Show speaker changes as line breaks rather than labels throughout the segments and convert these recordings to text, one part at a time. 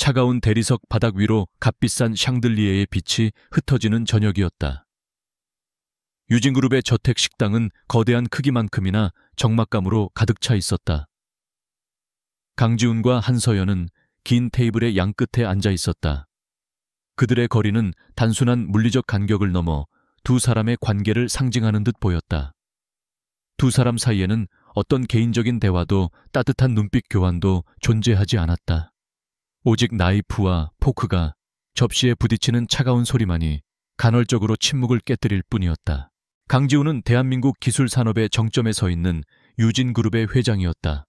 차가운 대리석 바닥 위로 값비싼 샹들리에의 빛이 흩어지는 저녁이었다. 유진그룹의 저택 식당은 거대한 크기만큼이나 적막감으로 가득 차 있었다. 강지훈과 한서연은 긴 테이블의 양끝에 앉아 있었다. 그들의 거리는 단순한 물리적 간격을 넘어 두 사람의 관계를 상징하는 듯 보였다. 두 사람 사이에는 어떤 개인적인 대화도 따뜻한 눈빛 교환도 존재하지 않았다. 오직 나이프와 포크가 접시에 부딪히는 차가운 소리만이 간헐적으로 침묵을 깨뜨릴 뿐이었다. 강지훈은 대한민국 기술 산업의 정점에 서 있는 유진그룹의 회장이었다.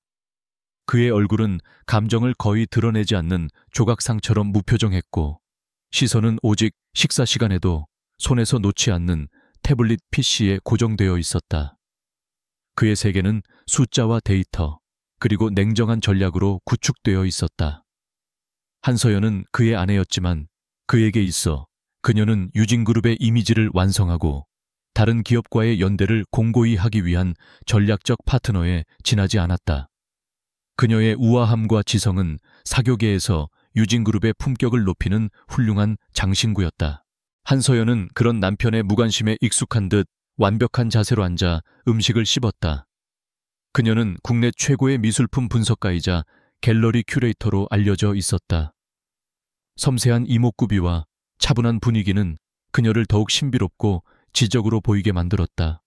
그의 얼굴은 감정을 거의 드러내지 않는 조각상처럼 무표정했고 시선은 오직 식사 시간에도 손에서 놓지 않는 태블릿 PC에 고정되어 있었다. 그의 세계는 숫자와 데이터, 그리고 냉정한 전략으로 구축되어 있었다. 한서연은 그의 아내였지만 그에게 있어 그녀는 유진그룹의 이미지를 완성하고 다른 기업과의 연대를 공고히 하기 위한 전략적 파트너에 지나지 않았다. 그녀의 우아함과 지성은 사교계에서 유진그룹의 품격을 높이는 훌륭한 장신구였다. 한서연은 그런 남편의 무관심에 익숙한 듯 완벽한 자세로 앉아 음식을 씹었다. 그녀는 국내 최고의 미술품 분석가이자 갤러리 큐레이터로 알려져 있었다. 섬세한 이목구비와 차분한 분위기는 그녀를 더욱 신비롭고 지적으로 보이게 만들었다.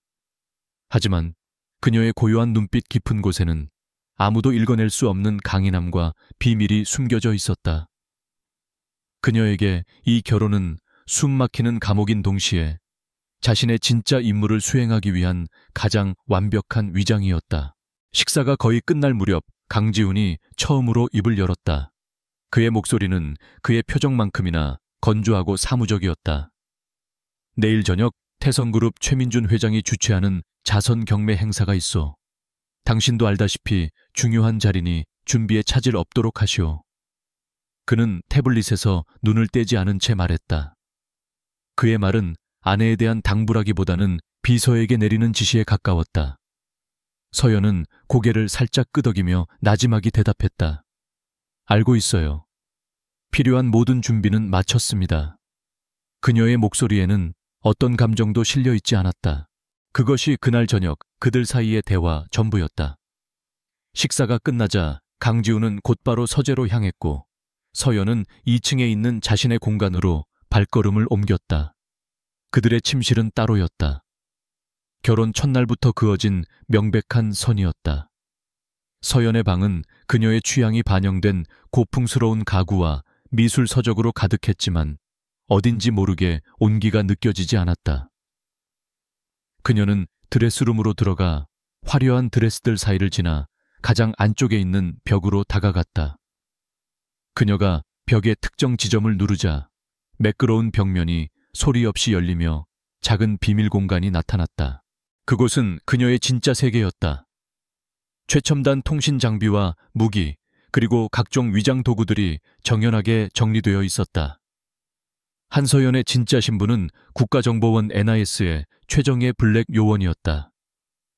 하지만 그녀의 고요한 눈빛 깊은 곳에는 아무도 읽어낼 수 없는 강인함과 비밀이 숨겨져 있었다. 그녀에게 이 결혼은 숨막히는 감옥인 동시에 자신의 진짜 임무를 수행하기 위한 가장 완벽한 위장이었다. 식사가 거의 끝날 무렵 강지훈이 처음으로 입을 열었다. 그의 목소리는 그의 표정만큼이나 건조하고 사무적이었다. 내일 저녁 태성그룹 최민준 회장이 주최하는 자선 경매 행사가 있어. 당신도 알다시피 중요한 자리니 준비에 차질 없도록 하시오. 그는 태블릿에서 눈을 떼지 않은 채 말했다. 그의 말은 아내에 대한 당부라기보다는 비서에게 내리는 지시에 가까웠다. 서연은 고개를 살짝 끄덕이며 나지막이 대답했다. 알고 있어요. 필요한 모든 준비는 마쳤습니다. 그녀의 목소리에는 어떤 감정도 실려 있지 않았다. 그것이 그날 저녁 그들 사이의 대화 전부였다. 식사가 끝나자 강지훈은 곧바로 서재로 향했고 서연은 2층에 있는 자신의 공간으로 발걸음을 옮겼다. 그들의 침실은 따로였다. 결혼 첫날부터 그어진 명백한 선이었다. 서연의 방은 그녀의 취향이 반영된 고풍스러운 가구와 미술 서적으로 가득했지만 어딘지 모르게 온기가 느껴지지 않았다. 그녀는 드레스룸으로 들어가 화려한 드레스들 사이를 지나 가장 안쪽에 있는 벽으로 다가갔다. 그녀가 벽의 특정 지점을 누르자 매끄러운 벽면이 소리 없이 열리며 작은 비밀 공간이 나타났다. 그곳은 그녀의 진짜 세계였다. 최첨단 통신 장비와 무기, 그리고 각종 위장 도구들이 정연하게 정리되어 있었다. 한서연의 진짜 신분은 국가정보원 NIS의 최정예 블랙 요원이었다.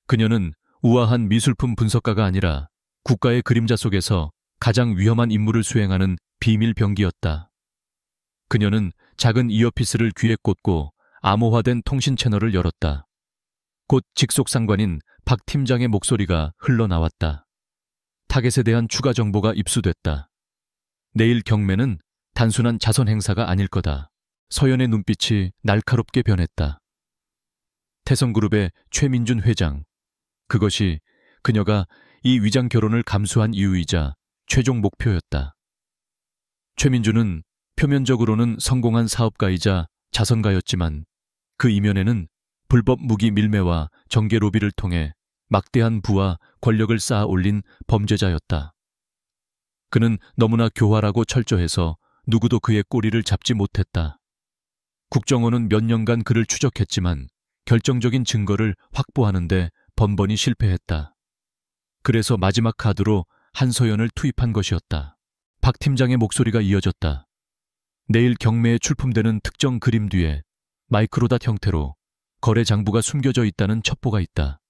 그녀는 우아한 미술품 분석가가 아니라 국가의 그림자 속에서 가장 위험한 임무를 수행하는 비밀 병기였다. 그녀는 작은 이어피스를 귀에 꽂고 암호화된 통신 채널을 열었다. 곧 직속상관인 박 팀장의 목소리가 흘러나왔다. 타겟에 대한 추가 정보가 입수됐다. 내일 경매는 단순한 자선 행사가 아닐 거다. 서연의 눈빛이 날카롭게 변했다. 태성그룹의 최민준 회장. 그것이 그녀가 이 위장 결혼을 감수한 이유이자 최종 목표였다. 최민준은 표면적으로는 성공한 사업가이자 자선가였지만 그 이면에는 불법 무기 밀매와 정계 로비를 통해 막대한 부와 권력을 쌓아 올린 범죄자였다. 그는 너무나 교활하고 철저해서 누구도 그의 꼬리를 잡지 못했다. 국정원은 몇 년간 그를 추적했지만 결정적인 증거를 확보하는데 번번이 실패했다. 그래서 마지막 카드로 한서연을 투입한 것이었다. 박 팀장의 목소리가 이어졌다. 내일 경매에 출품되는 특정 그림 뒤에 마이크로닷 형태로 거래 장부가 숨겨져 있다는 첩보가 있다.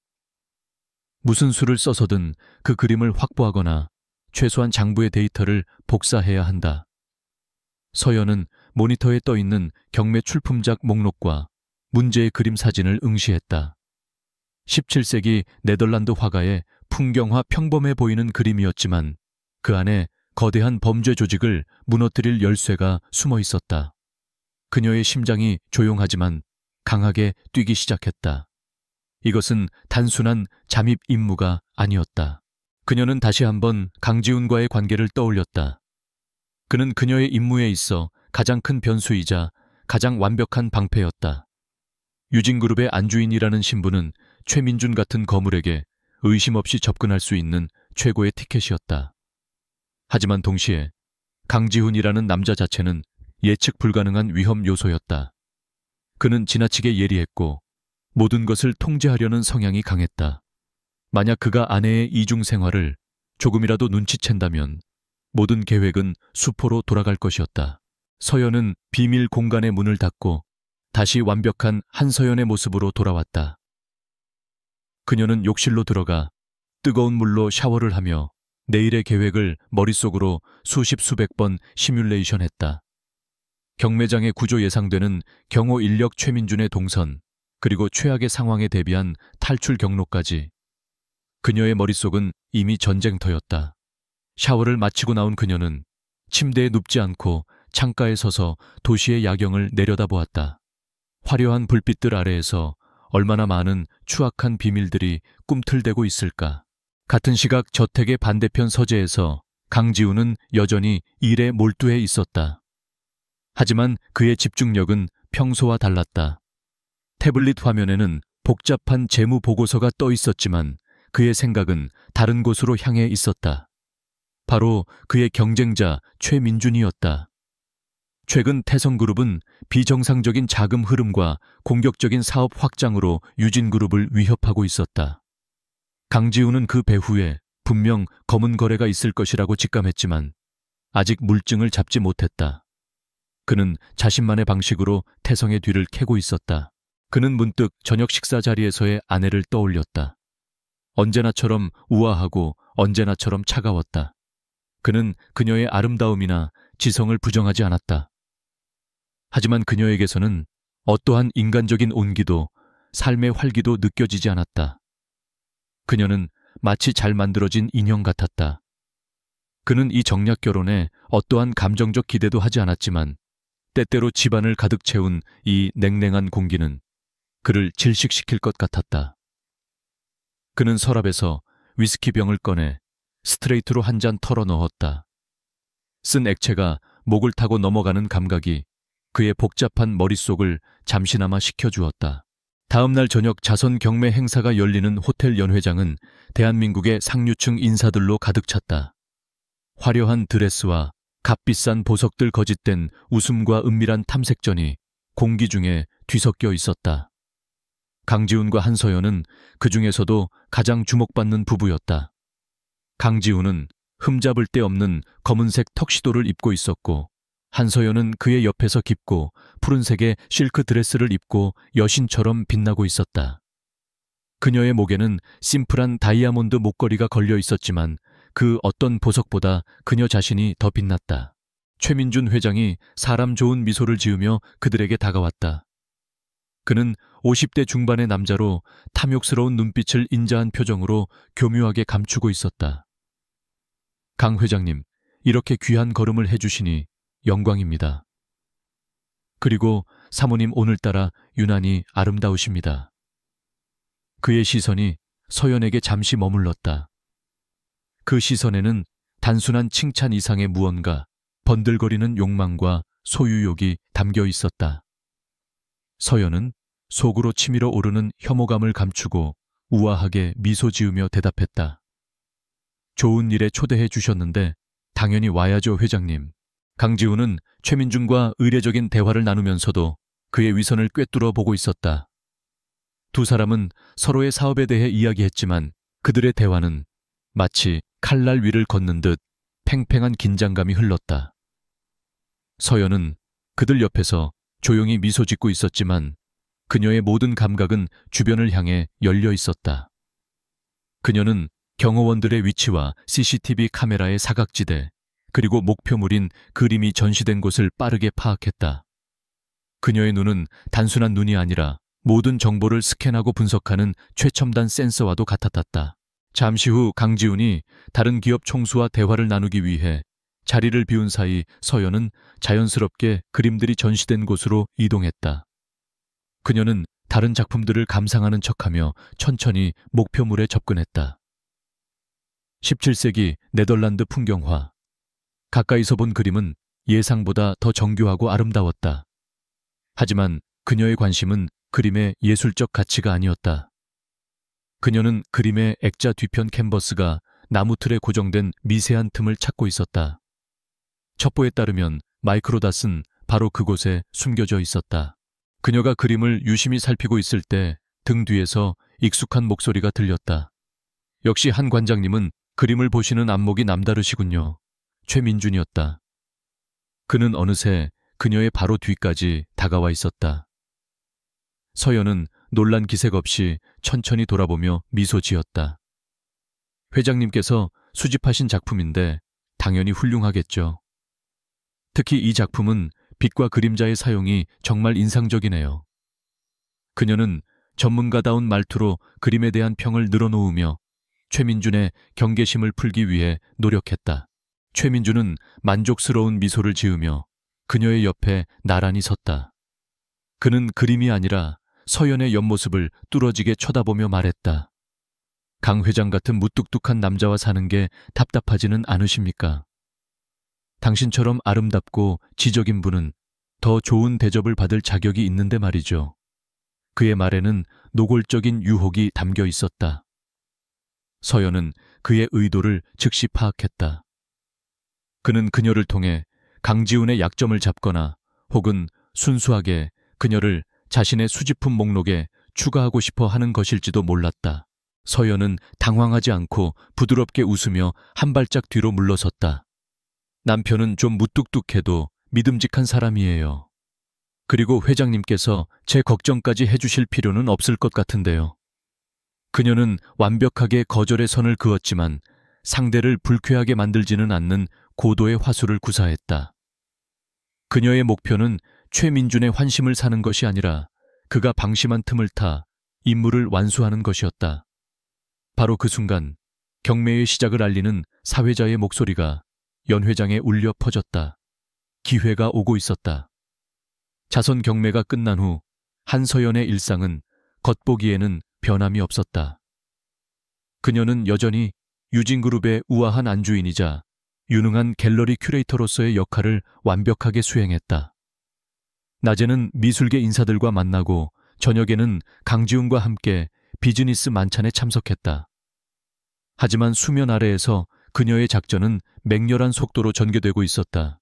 무슨 수를 써서든 그 그림을 확보하거나 최소한 장부의 데이터를 복사해야 한다. 서연은 모니터에 떠있는 경매 출품작 목록과 문제의 그림 사진을 응시했다. 17세기 네덜란드 화가의 풍경화 평범해 보이는 그림이었지만 그 안에 거대한 범죄 조직을 무너뜨릴 열쇠가 숨어 있었다. 그녀의 심장이 조용하지만 강하게 뛰기 시작했다. 이것은 단순한 잠입 임무가 아니었다. 그녀는 다시 한번 강지훈과의 관계를 떠올렸다. 그는 그녀의 임무에 있어 가장 큰 변수이자 가장 완벽한 방패였다. 유진그룹의 안주인이라는 신분은 최민준 같은 거물에게 의심 없이 접근할 수 있는 최고의 티켓이었다. 하지만 동시에 강지훈이라는 남자 자체는 예측 불가능한 위험 요소였다. 그는 지나치게 예리했고 모든 것을 통제하려는 성향이 강했다. 만약 그가 아내의 이중 생활을 조금이라도 눈치챈다면 모든 계획은 수포로 돌아갈 것이었다. 서연은 비밀 공간의 문을 닫고 다시 완벽한 한서연의 모습으로 돌아왔다. 그녀는 욕실로 들어가 뜨거운 물로 샤워를 하며 내일의 계획을 머릿속으로 수십 수백 번 시뮬레이션했다. 경매장의 구조 예상되는 경호 인력 최민준의 동선, 그리고 최악의 상황에 대비한 탈출 경로까지. 그녀의 머릿속은 이미 전쟁터였다. 샤워를 마치고 나온 그녀는 침대에 눕지 않고 창가에 서서 도시의 야경을 내려다보았다. 화려한 불빛들 아래에서 얼마나 많은 추악한 비밀들이 꿈틀대고 있을까. 같은 시각 저택의 반대편 서재에서 강지훈은 여전히 일에 몰두해 있었다. 하지만 그의 집중력은 평소와 달랐다. 태블릿 화면에는 복잡한 재무 보고서가 떠 있었지만 그의 생각은 다른 곳으로 향해 있었다. 바로 그의 경쟁자 최민준이었다. 최근 태성그룹은 비정상적인 자금 흐름과 공격적인 사업 확장으로 유진그룹을 위협하고 있었다. 강지훈은 그 배후에 분명 검은 거래가 있을 것이라고 직감했지만 아직 물증을 잡지 못했다. 그는 자신만의 방식으로 태성의 뒤를 캐고 있었다. 그는 문득 저녁 식사 자리에서의 아내를 떠올렸다. 언제나처럼 우아하고 언제나처럼 차가웠다. 그는 그녀의 아름다움이나 지성을 부정하지 않았다. 하지만 그녀에게서는 어떠한 인간적인 온기도 삶의 활기도 느껴지지 않았다. 그녀는 마치 잘 만들어진 인형 같았다. 그는 이 정략 결혼에 어떠한 감정적 기대도 하지 않았지만 때때로 집안을 가득 채운 이 냉랭한 공기는 그를 질식시킬 것 같았다. 그는 서랍에서 위스키 병을 꺼내 스트레이트로 한 잔 털어 넣었다. 쓴 액체가 목을 타고 넘어가는 감각이 그의 복잡한 머릿속을 잠시나마 식혀주었다. 다음 날 저녁 자선 경매 행사가 열리는 호텔 연회장은 대한민국의 상류층 인사들로 가득 찼다. 화려한 드레스와 값비싼 보석들 거짓된 웃음과 은밀한 탐색전이 공기 중에 뒤섞여 있었다. 강지훈과 한서연은 그 중에서도 가장 주목받는 부부였다. 강지훈은 흠잡을 데 없는 검은색 턱시도를 입고 있었고 한서연은 그의 옆에서 깊고 푸른색의 실크 드레스를 입고 여신처럼 빛나고 있었다. 그녀의 목에는 심플한 다이아몬드 목걸이가 걸려 있었지만 그 어떤 보석보다 그녀 자신이 더 빛났다. 최민준 회장이 사람 좋은 미소를 지으며 그들에게 다가왔다. 그는 50대 중반의 남자로 탐욕스러운 눈빛을 인자한 표정으로 교묘하게 감추고 있었다. 강 회장님, 이렇게 귀한 걸음을 해주시니 영광입니다. 그리고 사모님 오늘따라 유난히 아름다우십니다. 그의 시선이 서연에게 잠시 머물렀다. 그 시선에는 단순한 칭찬 이상의 무언가, 번들거리는 욕망과 소유욕이 담겨 있었다. 서연은 속으로 치밀어 오르는 혐오감을 감추고 우아하게 미소 지으며 대답했다. 좋은 일에 초대해 주셨는데 당연히 와야죠, 회장님. 강지훈은 최민준과 의례적인 대화를 나누면서도 그의 위선을 꿰뚫어 보고 있었다. 두 사람은 서로의 사업에 대해 이야기했지만 그들의 대화는 마치 칼날 위를 걷는 듯 팽팽한 긴장감이 흘렀다. 서연은 그들 옆에서 조용히 미소 짓고 있었지만 그녀의 모든 감각은 주변을 향해 열려 있었다. 그녀는 경호원들의 위치와 CCTV 카메라의 사각지대, 그리고 목표물인 그림이 전시된 곳을 빠르게 파악했다. 그녀의 눈은 단순한 눈이 아니라 모든 정보를 스캔하고 분석하는 최첨단 센서와도 같았다. 잠시 후 강지훈이 다른 기업 총수와 대화를 나누기 위해 자리를 비운 사이 서연은 자연스럽게 그림들이 전시된 곳으로 이동했다. 그녀는 다른 작품들을 감상하는 척하며 천천히 목표물에 접근했다. 17세기 네덜란드 풍경화. 가까이서 본 그림은 예상보다 더 정교하고 아름다웠다. 하지만 그녀의 관심은 그림의 예술적 가치가 아니었다. 그녀는 그림의 액자 뒤편 캔버스가 나무 틀에 고정된 미세한 틈을 찾고 있었다. 첩보에 따르면 마이크로닷은 바로 그곳에 숨겨져 있었다. 그녀가 그림을 유심히 살피고 있을 때 등 뒤에서 익숙한 목소리가 들렸다. 역시 한 관장님은 그림을 보시는 안목이 남다르시군요. 최민준이었다. 그는 어느새 그녀의 바로 뒤까지 다가와 있었다. 서연은 놀란 기색 없이 천천히 돌아보며 미소 지었다. 회장님께서 수집하신 작품인데 당연히 훌륭하겠죠. 특히 이 작품은 빛과 그림자의 사용이 정말 인상적이네요. 그녀는 전문가다운 말투로 그림에 대한 평을 늘어놓으며 최민준의 경계심을 풀기 위해 노력했다. 최민준은 만족스러운 미소를 지으며 그녀의 옆에 나란히 섰다. 그는 그림이 아니라 서연의 옆모습을 뚫어지게 쳐다보며 말했다. 강 회장 같은 무뚝뚝한 남자와 사는 게 답답하지는 않으십니까? 당신처럼 아름답고 지적인 분은 더 좋은 대접을 받을 자격이 있는데 말이죠. 그의 말에는 노골적인 유혹이 담겨 있었다. 서연은 그의 의도를 즉시 파악했다. 그는 그녀를 통해 강지훈의 약점을 잡거나 혹은 순수하게 그녀를 자신의 수집품 목록에 추가하고 싶어 하는 것일지도 몰랐다. 서연은 당황하지 않고 부드럽게 웃으며 한 발짝 뒤로 물러섰다. 남편은 좀 무뚝뚝해도 믿음직한 사람이에요. 그리고 회장님께서 제 걱정까지 해주실 필요는 없을 것 같은데요. 그녀는 완벽하게 거절의 선을 그었지만 상대를 불쾌하게 만들지는 않는 고도의 화술을 구사했다. 그녀의 목표는 최민준의 환심을 사는 것이 아니라 그가 방심한 틈을 타 임무를 완수하는 것이었다. 바로 그 순간 경매의 시작을 알리는 사회자의 목소리가 연 회장에 울려 퍼졌다. 기회가 오고 있었다. 자선 경매가 끝난 후 한서연의 일상은 겉보기에는 변함이 없었다. 그녀는 여전히 유진그룹의 우아한 안주인이자 유능한 갤러리 큐레이터로서의 역할을 완벽하게 수행했다. 낮에는 미술계 인사들과 만나고 저녁에는 강지훈과 함께 비즈니스 만찬에 참석했다. 하지만 수면 아래에서 그녀의 작전은 맹렬한 속도로 전개되고 있었다.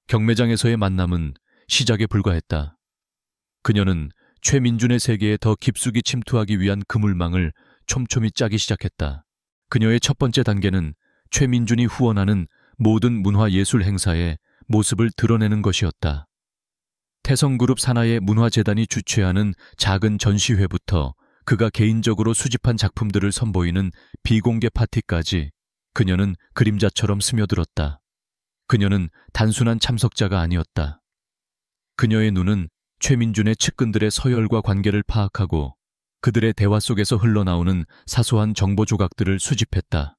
경매장에서의 만남은 시작에 불과했다. 그녀는 최민준의 세계에 더 깊숙이 침투하기 위한 그물망을 촘촘히 짜기 시작했다. 그녀의 첫 번째 단계는 최민준이 후원하는 모든 문화예술 행사에 모습을 드러내는 것이었다. 태성그룹 산하의 문화재단이 주최하는 작은 전시회부터 그가 개인적으로 수집한 작품들을 선보이는 비공개 파티까지 그녀는 그림자처럼 스며들었다. 그녀는 단순한 참석자가 아니었다. 그녀의 눈은 최민준의 측근들의 서열과 관계를 파악하고 그들의 대화 속에서 흘러나오는 사소한 정보 조각들을 수집했다.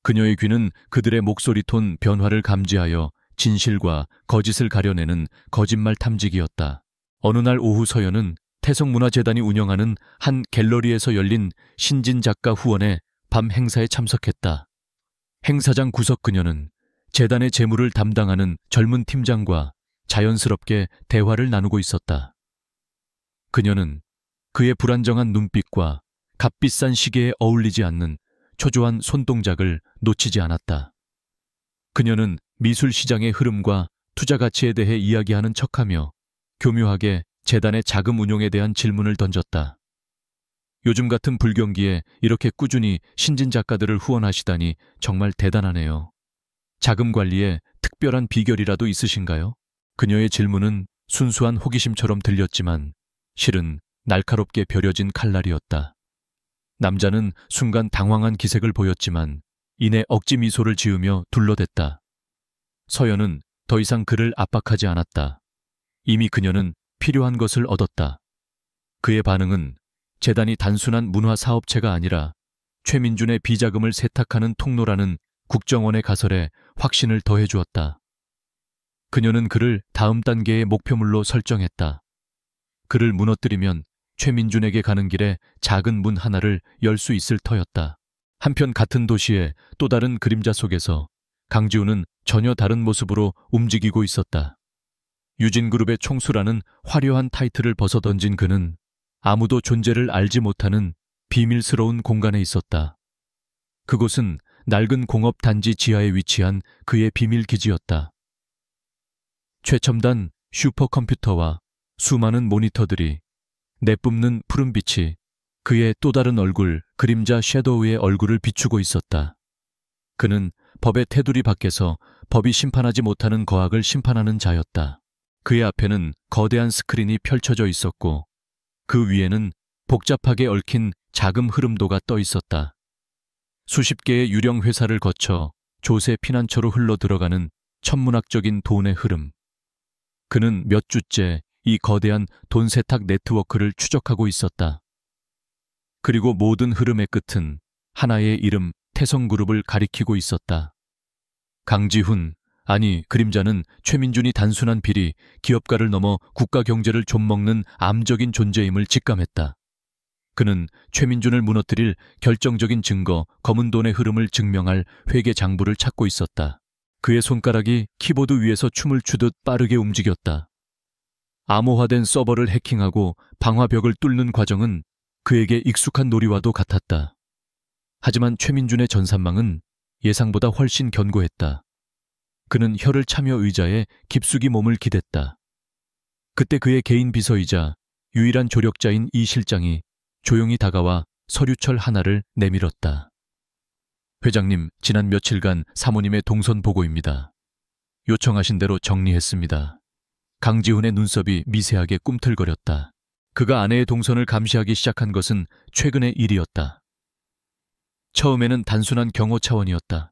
그녀의 귀는 그들의 목소리 톤 변화를 감지하여 진실과 거짓을 가려내는 거짓말 탐지기였다. 어느 날 오후 서연은 태성문화재단이 운영하는 한 갤러리에서 열린 신진 작가 후원의 밤 행사에 참석했다. 행사장 구석 그녀는 재단의 재무를 담당하는 젊은 팀장과 자연스럽게 대화를 나누고 있었다. 그녀는 그의 불안정한 눈빛과 값비싼 시계에 어울리지 않는 초조한 손동작을 놓치지 않았다. 그녀는 미술 시장의 흐름과 투자 가치에 대해 이야기하는 척하며 교묘하게 재단의 자금 운용에 대한 질문을 던졌다. 요즘 같은 불경기에 이렇게 꾸준히 신진 작가들을 후원하시다니 정말 대단하네요. 자금 관리에 특별한 비결이라도 있으신가요? 그녀의 질문은 순수한 호기심처럼 들렸지만 실은 날카롭게 벼려진 칼날이었다. 남자는 순간 당황한 기색을 보였지만 이내 억지 미소를 지으며 둘러댔다. 서연은 더 이상 그를 압박하지 않았다. 이미 그녀는 필요한 것을 얻었다. 그의 반응은 재단이 단순한 문화 사업체가 아니라 최민준의 비자금을 세탁하는 통로라는 국정원의 가설에 확신을 더해 주었다. 그녀는 그를 다음 단계의 목표물로 설정했다. 그를 무너뜨리면 최민준에게 가는 길에 작은 문 하나를 열 수 있을 터였다. 한편 같은 도시의 또 다른 그림자 속에서 강지훈은 전혀 다른 모습으로 움직이고 있었다. 유진그룹의 총수라는 화려한 타이틀을 벗어던진 그는 아무도 존재를 알지 못하는 비밀스러운 공간에 있었다. 그곳은 낡은 공업 단지 지하에 위치한 그의 비밀 기지였다. 최첨단 슈퍼컴퓨터와 수많은 모니터들이 내뿜는 푸른빛이 그의 또 다른 얼굴, 그림자 섀도우의 얼굴을 비추고 있었다. 그는 법의 테두리 밖에서 법이 심판하지 못하는 거악을 심판하는 자였다. 그의 앞에는 거대한 스크린이 펼쳐져 있었고 그 위에는 복잡하게 얽힌 자금 흐름도가 떠 있었다. 수십 개의 유령 회사를 거쳐 조세 피난처로 흘러 들어가는 천문학적인 돈의 흐름. 그는 몇 주째 이 거대한 돈 세탁 네트워크를 추적하고 있었다. 그리고 모든 흐름의 끝은 하나의 이름 태성그룹을 가리키고 있었다. 강지훈, 아니 그림자는 최민준이 단순한 비리, 기업가를 넘어 국가 경제를 좀먹는 암적인 존재임을 직감했다. 그는 최민준을 무너뜨릴 결정적인 증거, 검은 돈의 흐름을 증명할 회계 장부를 찾고 있었다. 그의 손가락이 키보드 위에서 춤을 추듯 빠르게 움직였다. 암호화된 서버를 해킹하고 방화벽을 뚫는 과정은 그에게 익숙한 놀이와도 같았다. 하지만 최민준의 전산망은 예상보다 훨씬 견고했다. 그는 혀를 차며 의자에 깊숙이 몸을 기댔다. 그때 그의 개인 비서이자 유일한 조력자인 이 실장이 조용히 다가와 서류철 하나를 내밀었다. 회장님, 지난 며칠간 사모님의 동선 보고입니다. 요청하신 대로 정리했습니다. 강지훈의 눈썹이 미세하게 꿈틀거렸다. 그가 아내의 동선을 감시하기 시작한 것은 최근의 일이었다. 처음에는 단순한 경호 차원이었다.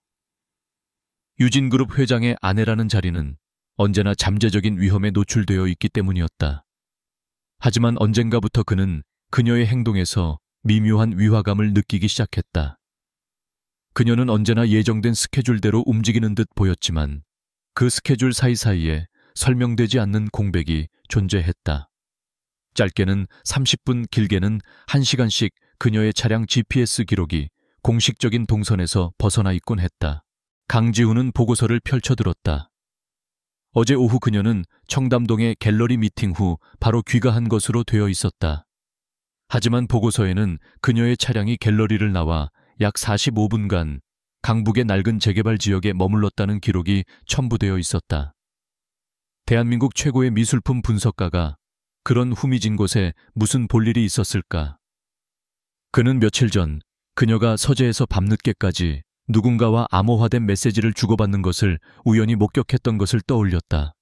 유진그룹 회장의 아내라는 자리는 언제나 잠재적인 위험에 노출되어 있기 때문이었다. 하지만 언젠가부터 그는 그녀의 행동에서 미묘한 위화감을 느끼기 시작했다. 그녀는 언제나 예정된 스케줄대로 움직이는 듯 보였지만 그 스케줄 사이사이에 설명되지 않는 공백이 존재했다. 짧게는 30분, 길게는 1시간씩 그녀의 차량 GPS 기록이 공식적인 동선에서 벗어나 있곤 했다. 강지훈은 보고서를 펼쳐들었다. 어제 오후 그녀는 청담동의 갤러리 미팅 후 바로 귀가한 것으로 되어 있었다. 하지만 보고서에는 그녀의 차량이 갤러리를 나와 약 45분간 강북의 낡은 재개발 지역에 머물렀다는 기록이 첨부되어 있었다. 대한민국 최고의 미술품 분석가가 그런 후미진 곳에 무슨 볼일이 있었을까? 그는 며칠 전 그녀가 서재에서 밤늦게까지 누군가와 암호화된 메시지를 주고받는 것을 우연히 목격했던 것을 떠올렸다.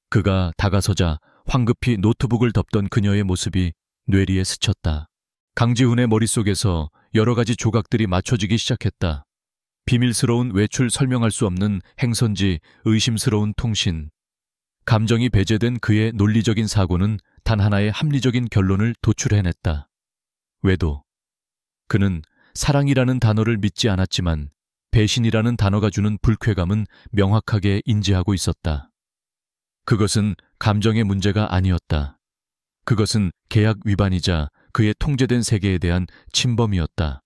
그가 다가서자 황급히 노트북을 덮던 그녀의 모습이 뇌리에 스쳤다. 강지훈의 머릿속에서 여러 가지 조각들이 맞춰지기 시작했다. 비밀스러운 외출, 설명할 수 없는 행선지, 의심스러운 통신. 감정이 배제된 그의 논리적인 사고는 단 하나의 합리적인 결론을 도출해냈다. 외도. 그는 사랑이라는 단어를 믿지 않았지만 배신이라는 단어가 주는 불쾌감은 명확하게 인지하고 있었다. 그것은 감정의 문제가 아니었다. 그것은 계약 위반이자 그의 통제된 세계에 대한 침범이었다.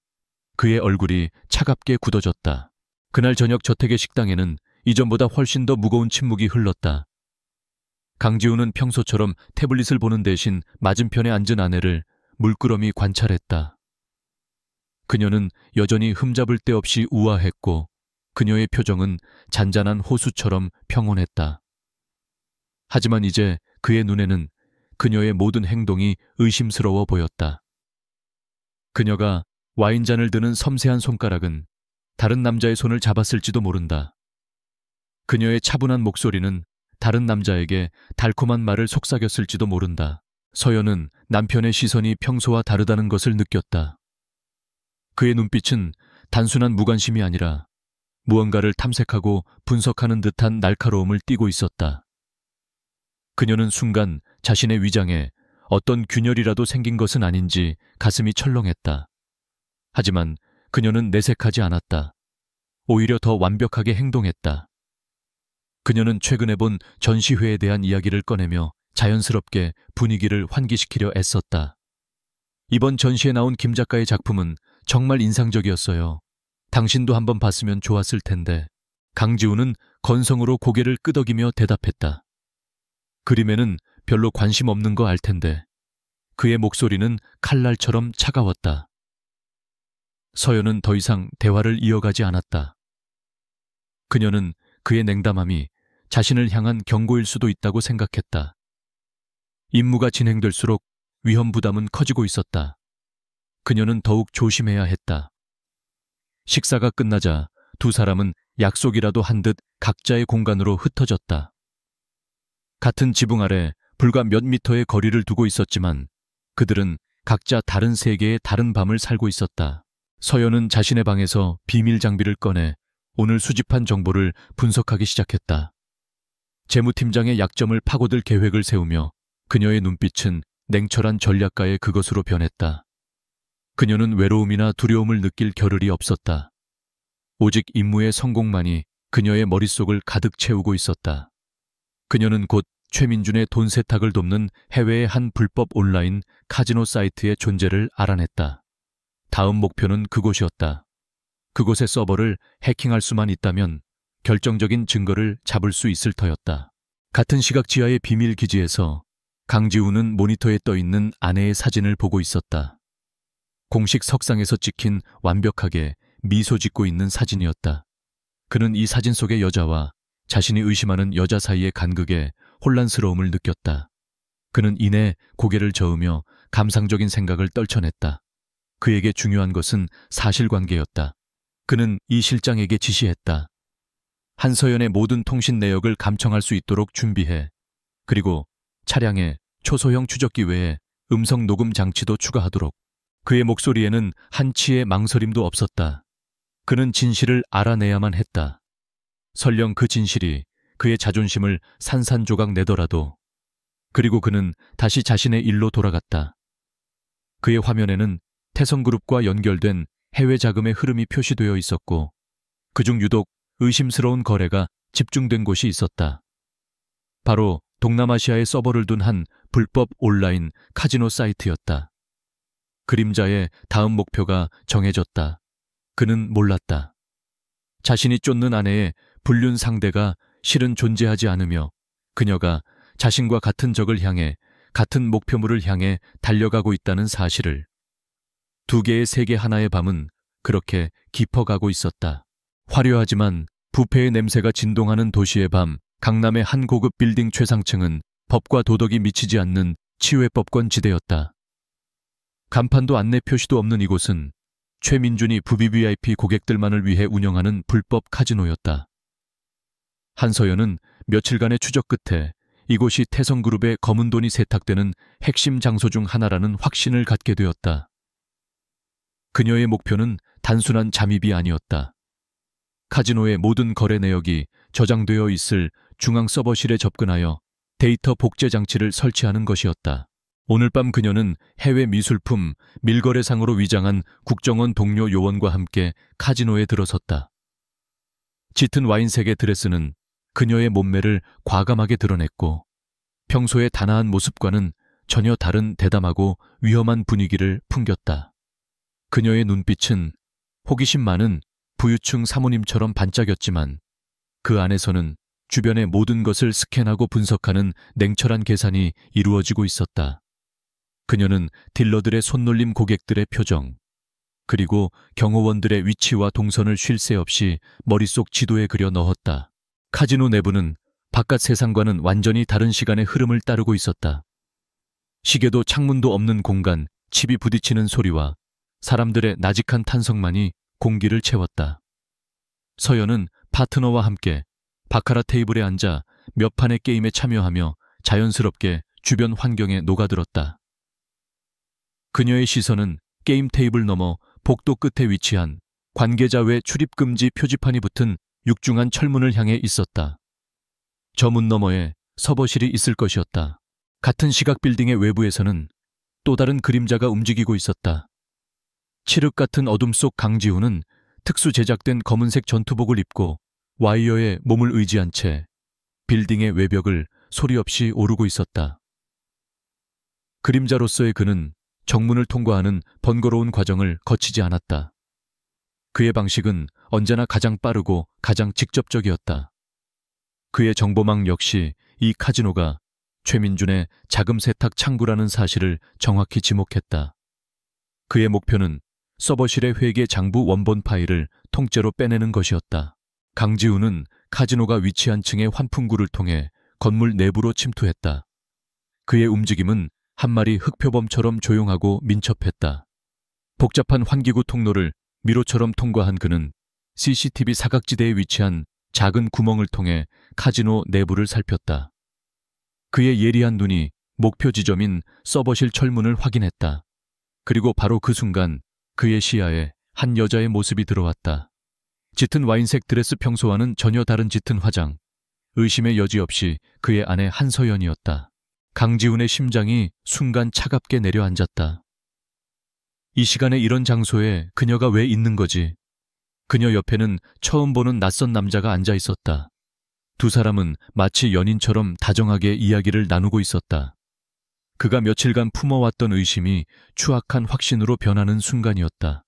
그의 얼굴이 차갑게 굳어졌다. 그날 저녁 저택의 식당에는 이전보다 훨씬 더 무거운 침묵이 흘렀다. 강지훈은 평소처럼 태블릿을 보는 대신 맞은편에 앉은 아내를 물끄러미 관찰했다. 그녀는 여전히 흠잡을 데 없이 우아했고 그녀의 표정은 잔잔한 호수처럼 평온했다. 하지만 이제 그의 눈에는 그녀의 모든 행동이 의심스러워 보였다. 그녀가 와인잔을 드는 섬세한 손가락은 다른 남자의 손을 잡았을지도 모른다. 그녀의 차분한 목소리는 다른 남자에게 달콤한 말을 속삭였을지도 모른다. 서연은 남편의 시선이 평소와 다르다는 것을 느꼈다. 그의 눈빛은 단순한 무관심이 아니라 무언가를 탐색하고 분석하는 듯한 날카로움을 띠고 있었다. 그녀는 순간 자신의 위장에 어떤 균열이라도 생긴 것은 아닌지 가슴이 철렁했다. 하지만 그녀는 내색하지 않았다. 오히려 더 완벽하게 행동했다. 그녀는 최근에 본 전시회에 대한 이야기를 꺼내며 자연스럽게 분위기를 환기시키려 애썼다. 이번 전시에 나온 김 작가의 작품은 정말 인상적이었어요. 당신도 한번 봤으면 좋았을 텐데. 강지우는 건성으로 고개를 끄덕이며 대답했다. 그림에는 별로 관심 없는 거 알 텐데. 그의 목소리는 칼날처럼 차가웠다. 서연은 더 이상 대화를 이어가지 않았다. 그녀는 그의 냉담함이 자신을 향한 경고일 수도 있다고 생각했다. 임무가 진행될수록 위험 부담은 커지고 있었다. 그녀는 더욱 조심해야 했다. 식사가 끝나자 두 사람은 약속이라도 한 듯 각자의 공간으로 흩어졌다. 같은 지붕 아래 불과 몇 미터의 거리를 두고 있었지만 그들은 각자 다른 세계의 다른 밤을 살고 있었다. 서연은 자신의 방에서 비밀 장비를 꺼내 오늘 수집한 정보를 분석하기 시작했다. 재무팀장의 약점을 파고들 계획을 세우며 그녀의 눈빛은 냉철한 전략가의 그것으로 변했다. 그녀는 외로움이나 두려움을 느낄 겨를이 없었다. 오직 임무의 성공만이 그녀의 머릿속을 가득 채우고 있었다. 그녀는 곧 최민준의 돈 세탁을 돕는 해외의 한 불법 온라인 카지노 사이트의 존재를 알아냈다. 다음 목표는 그곳이었다. 그곳의 서버를 해킹할 수만 있다면 결정적인 증거를 잡을 수 있을 터였다. 같은 시각 지하의 비밀 기지에서 강지우는 모니터에 떠있는 아내의 사진을 보고 있었다. 공식 석상에서 찍힌 완벽하게 미소 짓고 있는 사진이었다. 그는 이 사진 속의 여자와 자신이 의심하는 여자 사이의 간극에 혼란스러움을 느꼈다. 그는 이내 고개를 저으며 감상적인 생각을 떨쳐냈다. 그에게 중요한 것은 사실관계였다. 그는 이 실장에게 지시했다. 한서연의 모든 통신 내역을 감청할 수 있도록 준비해. 그리고 차량에 초소형 추적기 외에 음성 녹음 장치도 추가하도록. 그의 목소리에는 한치의 망설임도 없었다. 그는 진실을 알아내야만 했다. 설령 그 진실이 그의 자존심을 산산조각 내더라도. 그리고 그는 다시 자신의 일로 돌아갔다. 그의 화면에는 태성그룹과 연결된 해외 자금의 흐름이 표시되어 있었고 그중 유독 의심스러운 거래가 집중된 곳이 있었다. 바로 동남아시아에 서버를 둔 한 불법 온라인 카지노 사이트였다. 그림자의 다음 목표가 정해졌다. 그는 몰랐다. 자신이 쫓는 아내의 불륜 상대가 실은 존재하지 않으며 그녀가 자신과 같은 적을 향해 같은 목표물을 향해 달려가고 있다는 사실을. 두 개의 세계 하나의 밤은 그렇게 깊어가고 있었다. 화려하지만 부패의 냄새가 진동하는 도시의 밤, 강남의 한 고급 빌딩 최상층은 법과 도덕이 미치지 않는 치외법권 지대였다. 간판도 안내 표시도 없는 이곳은 최민준이 VVIP 고객들만을 위해 운영하는 불법 카지노였다. 한서연은 며칠간의 추적 끝에 이곳이 태성그룹의 검은 돈이 세탁되는 핵심 장소 중 하나라는 확신을 갖게 되었다. 그녀의 목표는 단순한 잠입이 아니었다. 카지노의 모든 거래 내역이 저장되어 있을 중앙 서버실에 접근하여 데이터 복제 장치를 설치하는 것이었다. 오늘 밤 그녀는 해외 미술품 밀거래상으로 위장한 국정원 동료 요원과 함께 카지노에 들어섰다. 짙은 와인색의 드레스는 그녀의 몸매를 과감하게 드러냈고 평소의 단아한 모습과는 전혀 다른 대담하고 위험한 분위기를 풍겼다. 그녀의 눈빛은 호기심 많은 부유층 사모님처럼 반짝였지만 그 안에서는 주변의 모든 것을 스캔하고 분석하는 냉철한 계산이 이루어지고 있었다. 그녀는 딜러들의 손놀림 고객들의 표정, 그리고 경호원들의 위치와 동선을 쉴 새 없이 머릿속 지도에 그려 넣었다. 카지노 내부는 바깥 세상과는 완전히 다른 시간의 흐름을 따르고 있었다. 시계도 창문도 없는 공간, 칩이 부딪히는 소리와 사람들의 나직한 탄성만이 공기를 채웠다. 서연은 파트너와 함께 바카라 테이블에 앉아 몇 판의 게임에 참여하며 자연스럽게 주변 환경에 녹아들었다. 그녀의 시선은 게임 테이블 너머 복도 끝에 위치한 관계자 외 출입금지 표지판이 붙은 육중한 철문을 향해 있었다. 저 문 너머에 서버실이 있을 것이었다. 같은 시각 빌딩의 외부에서는 또 다른 그림자가 움직이고 있었다. 칠흑 같은 어둠 속 강지훈은 특수 제작된 검은색 전투복을 입고 와이어에 몸을 의지한 채 빌딩의 외벽을 소리 없이 오르고 있었다. 그림자로서의 그는 정문을 통과하는 번거로운 과정을 거치지 않았다. 그의 방식은 언제나 가장 빠르고 가장 직접적이었다. 그의 정보망 역시 이 카지노가 최민준의 자금 세탁 창구라는 사실을 정확히 지목했다. 그의 목표는 서버실의 회계 장부 원본 파일을 통째로 빼내는 것이었다. 강지훈은 카지노가 위치한 층의 환풍구를 통해 건물 내부로 침투했다. 그의 움직임은 한 마리 흑표범처럼 조용하고 민첩했다. 복잡한 환기구 통로를 미로처럼 통과한 그는 CCTV 사각지대에 위치한 작은 구멍을 통해 카지노 내부를 살폈다. 그의 예리한 눈이 목표 지점인 서버실 철문을 확인했다. 그리고 바로 그 순간 그의 시야에 한 여자의 모습이 들어왔다. 짙은 와인색 드레스, 평소와는 전혀 다른 짙은 화장. 의심의 여지 없이 그의 아내 한서연이었다. 강지훈의 심장이 순간 차갑게 내려앉았다. 이 시간에 이런 장소에 그녀가 왜 있는 거지? 그녀 옆에는 처음 보는 낯선 남자가 앉아 있었다. 두 사람은 마치 연인처럼 다정하게 이야기를 나누고 있었다. 그가 며칠간 품어왔던 의심이 추악한 확신으로 변하는 순간이었다.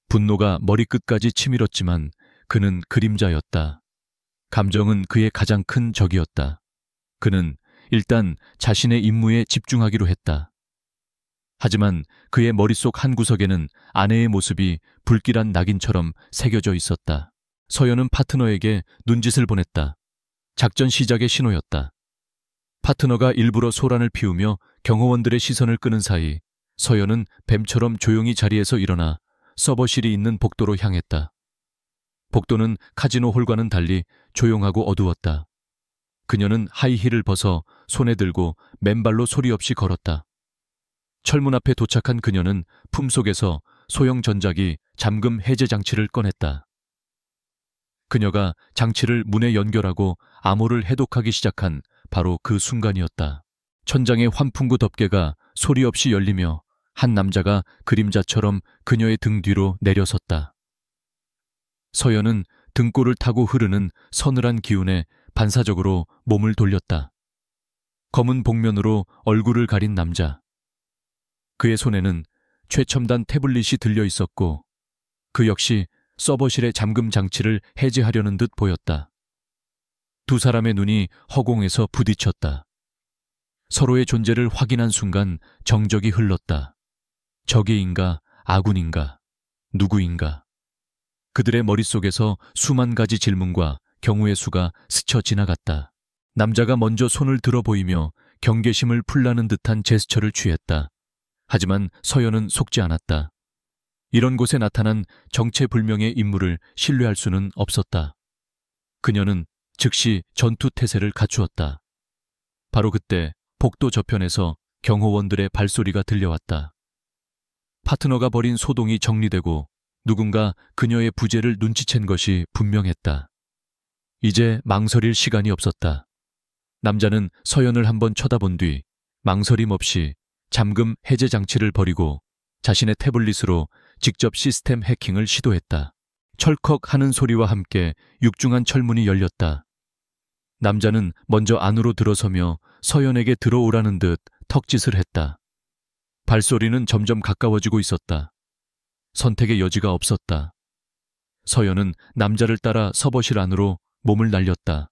분노가 머리끝까지 치밀었지만 그는 그림자였다. 감정은 그의 가장 큰 적이었다. 그는 일단 자신의 임무에 집중하기로 했다. 하지만 그의 머릿속 한 구석에는 아내의 모습이 불길한 낙인처럼 새겨져 있었다. 서연은 파트너에게 눈짓을 보냈다. 작전 시작의 신호였다. 파트너가 일부러 소란을 피우며 경호원들의 시선을 끄는 사이 서연은 뱀처럼 조용히 자리에서 일어나 서버실이 있는 복도로 향했다. 복도는 카지노 홀과는 달리 조용하고 어두웠다. 그녀는 하이힐을 벗어 손에 들고 맨발로 소리 없이 걸었다. 철문 앞에 도착한 그녀는 품속에서 소형 전자기 잠금 해제 장치를 꺼냈다. 그녀가 장치를 문에 연결하고 암호를 해독하기 시작한 바로 그 순간이었다. 천장의 환풍구 덮개가 소리 없이 열리며 한 남자가 그림자처럼 그녀의 등 뒤로 내려섰다. 서연은 등골을 타고 흐르는 서늘한 기운에 반사적으로 몸을 돌렸다. 검은 복면으로 얼굴을 가린 남자. 그의 손에는 최첨단 태블릿이 들려 있었고 그 역시 서버실의 잠금 장치를 해제하려는 듯 보였다. 두 사람의 눈이 허공에서 부딪혔다. 서로의 존재를 확인한 순간 정적이 흘렀다. 적의인가 아군인가 누구인가. 그들의 머릿속에서 수만 가지 질문과 경우의 수가 스쳐 지나갔다. 남자가 먼저 손을 들어 보이며 경계심을 풀라는 듯한 제스처를 취했다. 하지만 서연은 속지 않았다. 이런 곳에 나타난 정체불명의 인물을 신뢰할 수는 없었다. 그녀는 즉시 전투 태세를 갖추었다. 바로 그때 복도 저편에서 경호원들의 발소리가 들려왔다. 파트너가 벌인 소동이 정리되고 누군가 그녀의 부재를 눈치챈 것이 분명했다. 이제 망설일 시간이 없었다. 남자는 서연을 한번 쳐다본 뒤 망설임 없이 잠금 해제 장치를 버리고 자신의 태블릿으로 직접 시스템 해킹을 시도했다. 철컥 하는 소리와 함께 육중한 철문이 열렸다. 남자는 먼저 안으로 들어서며 서연에게 들어오라는 듯 턱짓을 했다. 발소리는 점점 가까워지고 있었다. 선택의 여지가 없었다. 서연은 남자를 따라 서버실 안으로 몸을 날렸다.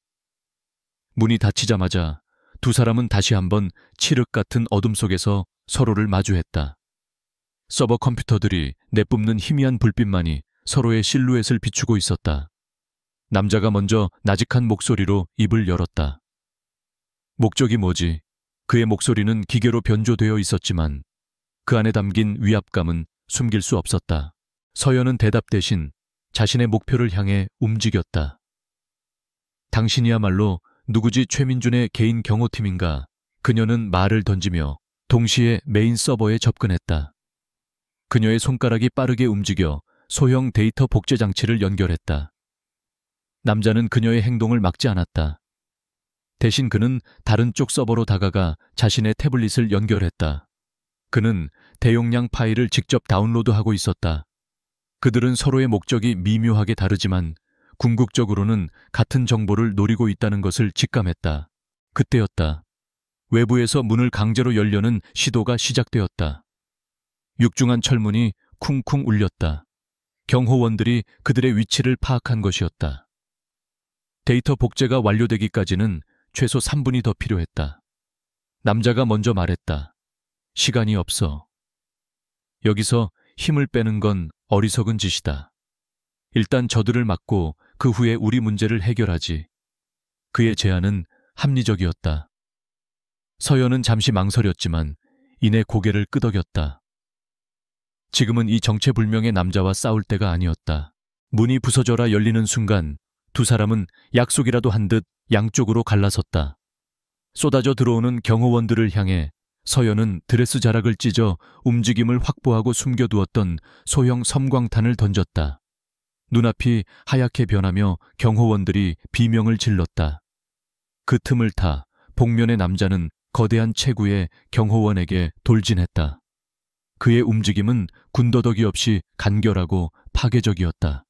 문이 닫히자마자 두 사람은 다시 한번 칠흑 같은 어둠 속에서 서로를 마주했다. 서버 컴퓨터들이 내뿜는 희미한 불빛만이 서로의 실루엣을 비추고 있었다. 남자가 먼저 나직한 목소리로 입을 열었다. 목적이 뭐지? 그의 목소리는 기계로 변조되어 있었지만 그 안에 담긴 위압감은 숨길 수 없었다. 서연은 대답 대신 자신의 목표를 향해 움직였다. 당신이야말로 누구지? 최민준의 개인 경호팀인가? 그녀는 말을 던지며 동시에 메인 서버에 접근했다. 그녀의 손가락이 빠르게 움직여 소형 데이터 복제 장치를 연결했다. 남자는 그녀의 행동을 막지 않았다. 대신 그는 다른 쪽 서버로 다가가 자신의 태블릿을 연결했다. 그는 대용량 파일을 직접 다운로드하고 있었다. 그들은 서로의 목적이 미묘하게 다르지만 궁극적으로는 같은 정보를 노리고 있다는 것을 직감했다. 그때였다. 외부에서 문을 강제로 열려는 시도가 시작되었다. 육중한 철문이 쿵쿵 울렸다. 경호원들이 그들의 위치를 파악한 것이었다. 데이터 복제가 완료되기까지는 최소 3분이 더 필요했다. 남자가 먼저 말했다. 시간이 없어. 여기서 힘을 빼는 건 어리석은 짓이다. 일단 저들을 막고 그 후에 우리 문제를 해결하지. 그의 제안은 합리적이었다. 서연은 잠시 망설였지만 이내 고개를 끄덕였다. 지금은 이 정체불명의 남자와 싸울 때가 아니었다. 문이 부서져라 열리는 순간 두 사람은 약속이라도 한 듯 양쪽으로 갈라섰다. 쏟아져 들어오는 경호원들을 향해 서연은 드레스 자락을 찢어 움직임을 확보하고 숨겨두었던 소형 섬광탄을 던졌다. 눈앞이 하얗게 변하며 경호원들이 비명을 질렀다. 그 틈을 타 복면의 남자는 거대한 체구의 경호원에게 돌진했다. 그의 움직임은 군더더기 없이 간결하고 파괴적이었다.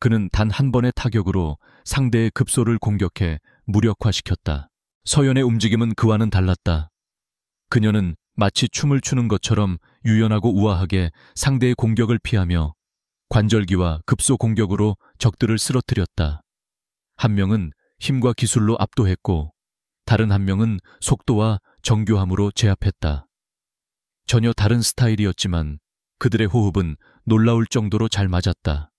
그는 단 한 번의 타격으로 상대의 급소를 공격해 무력화시켰다. 서연의 움직임은 그와는 달랐다. 그녀는 마치 춤을 추는 것처럼 유연하고 우아하게 상대의 공격을 피하며 관절기와 급소 공격으로 적들을 쓰러뜨렸다. 한 명은 힘과 기술로 압도했고 다른 한 명은 속도와 정교함으로 제압했다. 전혀 다른 스타일이었지만 그들의 호흡은 놀라울 정도로 잘 맞았다.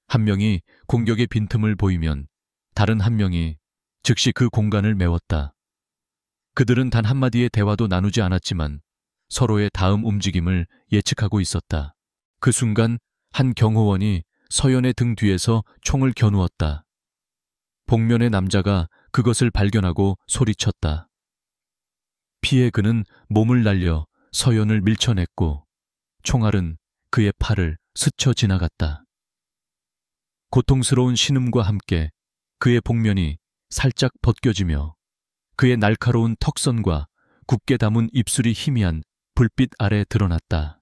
한 명이 공격의 빈틈을 보이면 다른 한 명이 즉시 그 공간을 메웠다. 그들은 단 한마디의 대화도 나누지 않았지만 서로의 다음 움직임을 예측하고 있었다. 그 순간 한 경호원이 서연의 등 뒤에서 총을 겨누었다. 복면의 남자가 그것을 발견하고 소리쳤다. 피해 그는 몸을 날려 서연을 밀쳐냈고 총알은 그의 팔을 스쳐 지나갔다. 고통스러운 신음과 함께 그의 복면이 살짝 벗겨지며 그의 날카로운 턱선과 굳게 담은 입술이 희미한 불빛 아래 드러났다.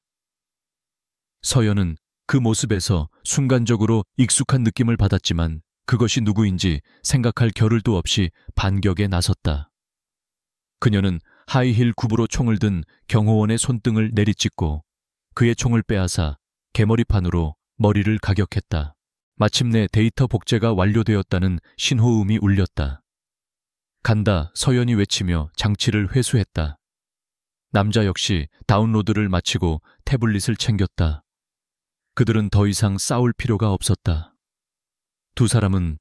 서연은 그 모습에서 순간적으로 익숙한 느낌을 받았지만 그것이 누구인지 생각할 겨를도 없이 반격에 나섰다. 그녀는 하이힐 굽으로 총을 든 경호원의 손등을 내리찍고 그의 총을 빼앗아 개머리판으로 머리를 가격했다. 마침내 데이터 복제가 완료되었다는 신호음이 울렸다. 간다, 서연이 외치며 장치를 회수했다. 남자 역시 다운로드를 마치고 태블릿을 챙겼다. 그들은 더 이상 싸울 필요가 없었다. 두 사람은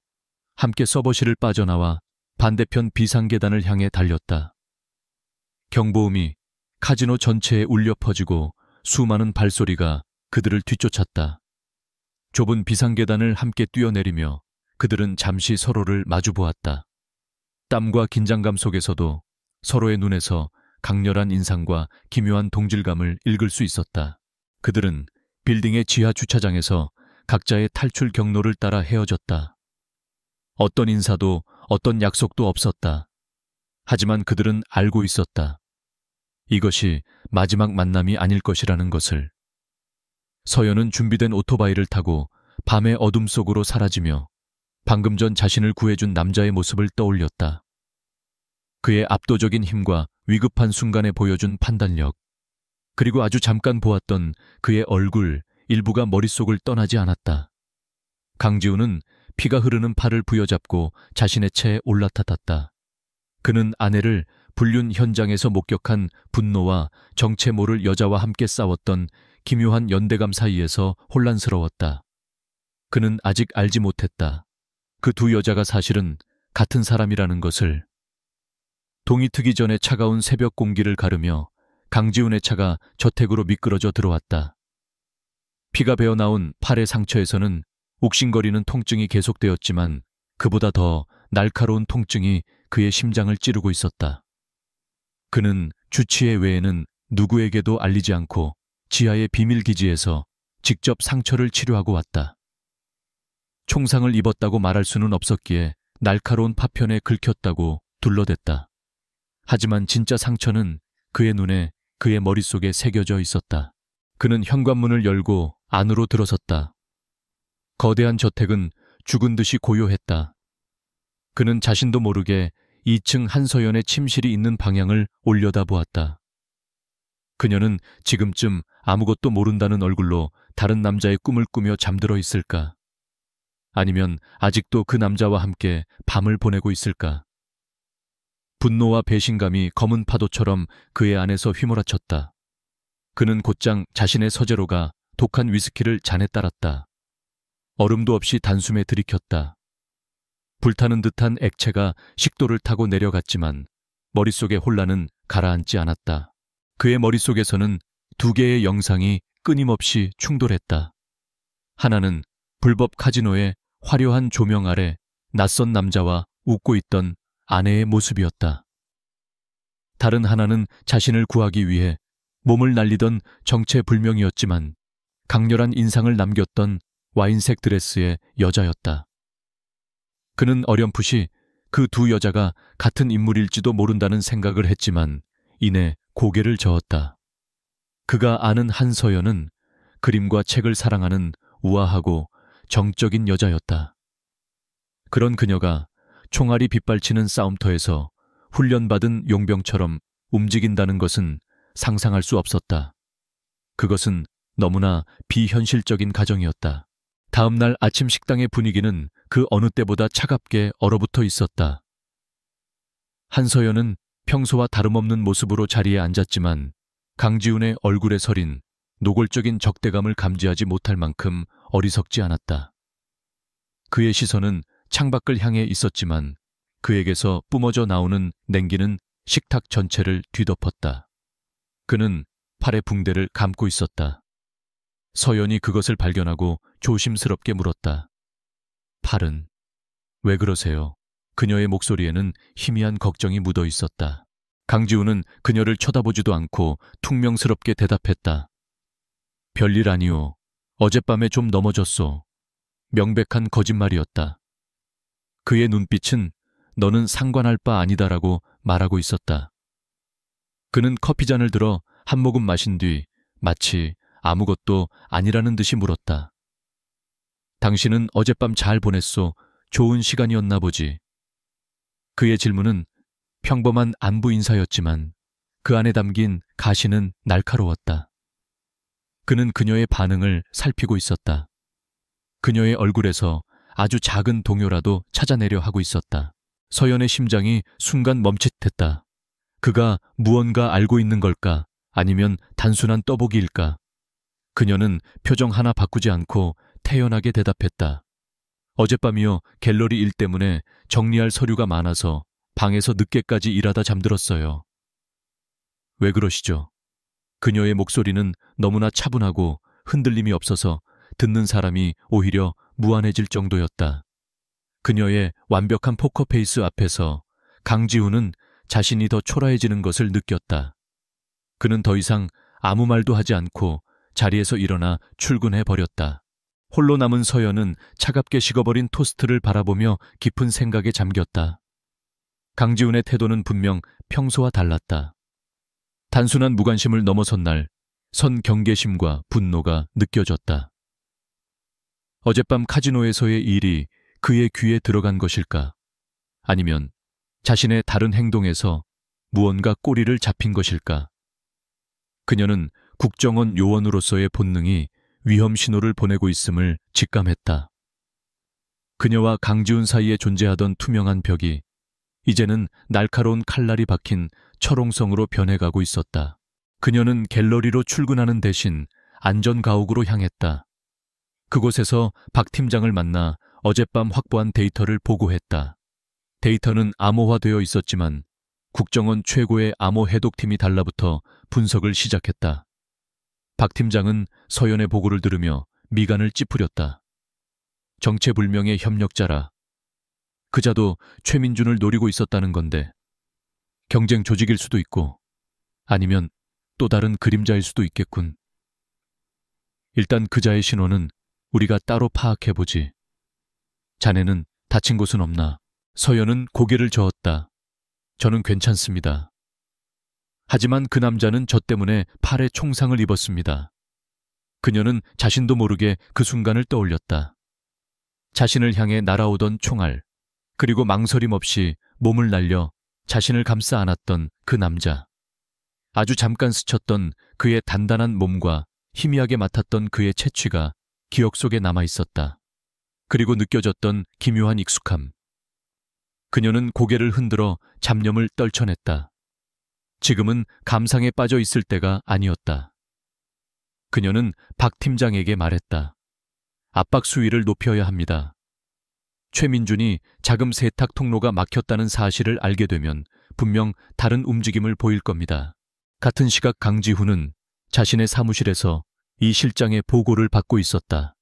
함께 서버실을 빠져나와 반대편 비상계단을 향해 달렸다. 경보음이 카지노 전체에 울려 퍼지고 수많은 발소리가 그들을 뒤쫓았다. 좁은 비상계단을 함께 뛰어내리며 그들은 잠시 서로를 마주보았다. 땀과 긴장감 속에서도 서로의 눈에서 강렬한 인상과 기묘한 동질감을 읽을 수 있었다. 그들은 빌딩의 지하 주차장에서 각자의 탈출 경로를 따라 헤어졌다. 어떤 인사도 어떤 약속도 없었다. 하지만 그들은 알고 있었다. 이것이 마지막 만남이 아닐 것이라는 것을. 서연은 준비된 오토바이를 타고 밤의 어둠 속으로 사라지며 방금 전 자신을 구해준 남자의 모습을 떠올렸다. 그의 압도적인 힘과 위급한 순간에 보여준 판단력, 그리고 아주 잠깐 보았던 그의 얼굴 일부가 머릿속을 떠나지 않았다. 강지우는 피가 흐르는 팔을 부여잡고 자신의 채에 올라탔다. 그는 아내를 불륜 현장에서 목격한 분노와 정체 모를 여자와 함께 싸웠던 기묘한 연대감 사이에서 혼란스러웠다. 그는 아직 알지 못했다. 그 두 여자가 사실은 같은 사람이라는 것을. 동이 트기 전에 차가운 새벽 공기를 가르며 강지훈의 차가 저택으로 미끄러져 들어왔다. 피가 배어나온 팔의 상처에서는 욱신거리는 통증이 계속되었지만 그보다 더 날카로운 통증이 그의 심장을 찌르고 있었다. 그는 주치의 외에는 누구에게도 알리지 않고 지하의 비밀기지에서 직접 상처를 치료하고 왔다. 총상을 입었다고 말할 수는 없었기에 날카로운 파편에 긁혔다고 둘러댔다. 하지만 진짜 상처는 그의 눈에, 그의 머릿속에 새겨져 있었다. 그는 현관문을 열고 안으로 들어섰다. 거대한 저택은 죽은 듯이 고요했다. 그는 자신도 모르게 2층 한서연의 침실이 있는 방향을 올려다보았다. 그녀는 지금쯤 아무것도 모른다는 얼굴로 다른 남자의 꿈을 꾸며 잠들어 있을까? 아니면 아직도 그 남자와 함께 밤을 보내고 있을까? 분노와 배신감이 검은 파도처럼 그의 안에서 휘몰아쳤다. 그는 곧장 자신의 서재로가 독한 위스키를 잔에 따랐다. 얼음도 없이 단숨에 들이켰다. 불타는 듯한 액체가 식도를 타고 내려갔지만 머릿속의 혼란은 가라앉지 않았다. 그의 머릿속에서는 두 개의 영상이 끊임없이 충돌했다. 하나는 불법 카지노의 화려한 조명 아래 낯선 남자와 웃고 있던 아내의 모습이었다. 다른 하나는 자신을 구하기 위해 몸을 날리던 정체불명이었지만 강렬한 인상을 남겼던 와인색 드레스의 여자였다. 그는 어렴풋이 그 두 여자가 같은 인물일지도 모른다는 생각을 했지만 이내 고개를 저었다. 그가 아는 한서연은 그림과 책을 사랑하는 우아하고 정적인 여자였다. 그런 그녀가 총알이 빗발치는 싸움터에서 훈련받은 용병처럼 움직인다는 것은 상상할 수 없었다. 그것은 너무나 비현실적인 가정이었다. 다음 날 아침 식당의 분위기는 그 어느 때보다 차갑게 얼어붙어 있었다. 한서연은 평소와 다름없는 모습으로 자리에 앉았지만 강지훈의 얼굴에 서린 노골적인 적대감을 감지하지 못할 만큼 어리석지 않았다. 그의 시선은 창밖을 향해 있었지만 그에게서 뿜어져 나오는 냉기는 식탁 전체를 뒤덮었다. 그는 팔에 붕대를 감고 있었다. 서연이 그것을 발견하고 조심스럽게 물었다. 팔은? 왜 그러세요? 그녀의 목소리에는 희미한 걱정이 묻어 있었다. 강지훈은 그녀를 쳐다보지도 않고 퉁명스럽게 대답했다. 별일 아니오. 어젯밤에 좀 넘어졌소. 명백한 거짓말이었다. 그의 눈빛은 너는 상관할 바 아니다라고 말하고 있었다. 그는 커피잔을 들어 한 모금 마신 뒤 마치 아무것도 아니라는 듯이 물었다. 당신은 어젯밤 잘 보냈소. 좋은 시간이었나 보지. 그의 질문은 평범한 안부 인사였지만 그 안에 담긴 가시는 날카로웠다. 그는 그녀의 반응을 살피고 있었다. 그녀의 얼굴에서 아주 작은 동요라도 찾아내려 하고 있었다. 서연의 심장이 순간 멈칫했다. 그가 무언가 알고 있는 걸까? 아니면 단순한 떠보기일까? 그녀는 표정 하나 바꾸지 않고 태연하게 대답했다. 어젯밤이요, 갤러리 일 때문에 정리할 서류가 많아서 방에서 늦게까지 일하다 잠들었어요. 왜 그러시죠? 그녀의 목소리는 너무나 차분하고 흔들림이 없어서 듣는 사람이 오히려 무안해질 정도였다. 그녀의 완벽한 포커페이스 앞에서 강지훈은 자신이 더 초라해지는 것을 느꼈다. 그는 더 이상 아무 말도 하지 않고 자리에서 일어나 출근해 버렸다. 홀로 남은 서연은 차갑게 식어버린 토스트를 바라보며 깊은 생각에 잠겼다. 강지훈의 태도는 분명 평소와 달랐다. 단순한 무관심을 넘어선 날, 선 경계심과 분노가 느껴졌다. 어젯밤 카지노에서의 일이 그의 귀에 들어간 것일까? 아니면 자신의 다른 행동에서 무언가 꼬리를 잡힌 것일까? 그녀는 국정원 요원으로서의 본능이 위험 신호를 보내고 있음을 직감했다. 그녀와 강지훈 사이에 존재하던 투명한 벽이 이제는 날카로운 칼날이 박힌 철옹성으로 변해가고 있었다. 그녀는 갤러리로 출근하는 대신 안전가옥으로 향했다. 그곳에서 박 팀장을 만나 어젯밤 확보한 데이터를 보고했다. 데이터는 암호화되어 있었지만 국정원 최고의 암호 해독팀이 달라붙어 분석을 시작했다. 박 팀장은 서연의 보고를 들으며 미간을 찌푸렸다. 정체불명의 협력자라. 그자도 최민준을 노리고 있었다는 건데 경쟁 조직일 수도 있고 아니면 또 다른 그림자일 수도 있겠군. 일단 그자의 신원은 우리가 따로 파악해보지. 자네는 다친 곳은 없나? 서연은 고개를 저었다. 저는 괜찮습니다. 하지만 그 남자는 저 때문에 팔에 총상을 입었습니다. 그녀는 자신도 모르게 그 순간을 떠올렸다. 자신을 향해 날아오던 총알, 그리고 망설임 없이 몸을 날려 자신을 감싸 안았던 그 남자. 아주 잠깐 스쳤던 그의 단단한 몸과 희미하게 맡았던 그의 채취가 기억 속에 남아 있었다. 그리고 느껴졌던 기묘한 익숙함. 그녀는 고개를 흔들어 잡념을 떨쳐냈다. 지금은 감상에 빠져 있을 때가 아니었다. 그녀는 박 팀장에게 말했다. 압박 수위를 높여야 합니다. 최민준이 자금 세탁 통로가 막혔다는 사실을 알게 되면 분명 다른 움직임을 보일 겁니다. 같은 시각 강지훈은 자신의 사무실에서 이 실장의 보고를 받고 있었다.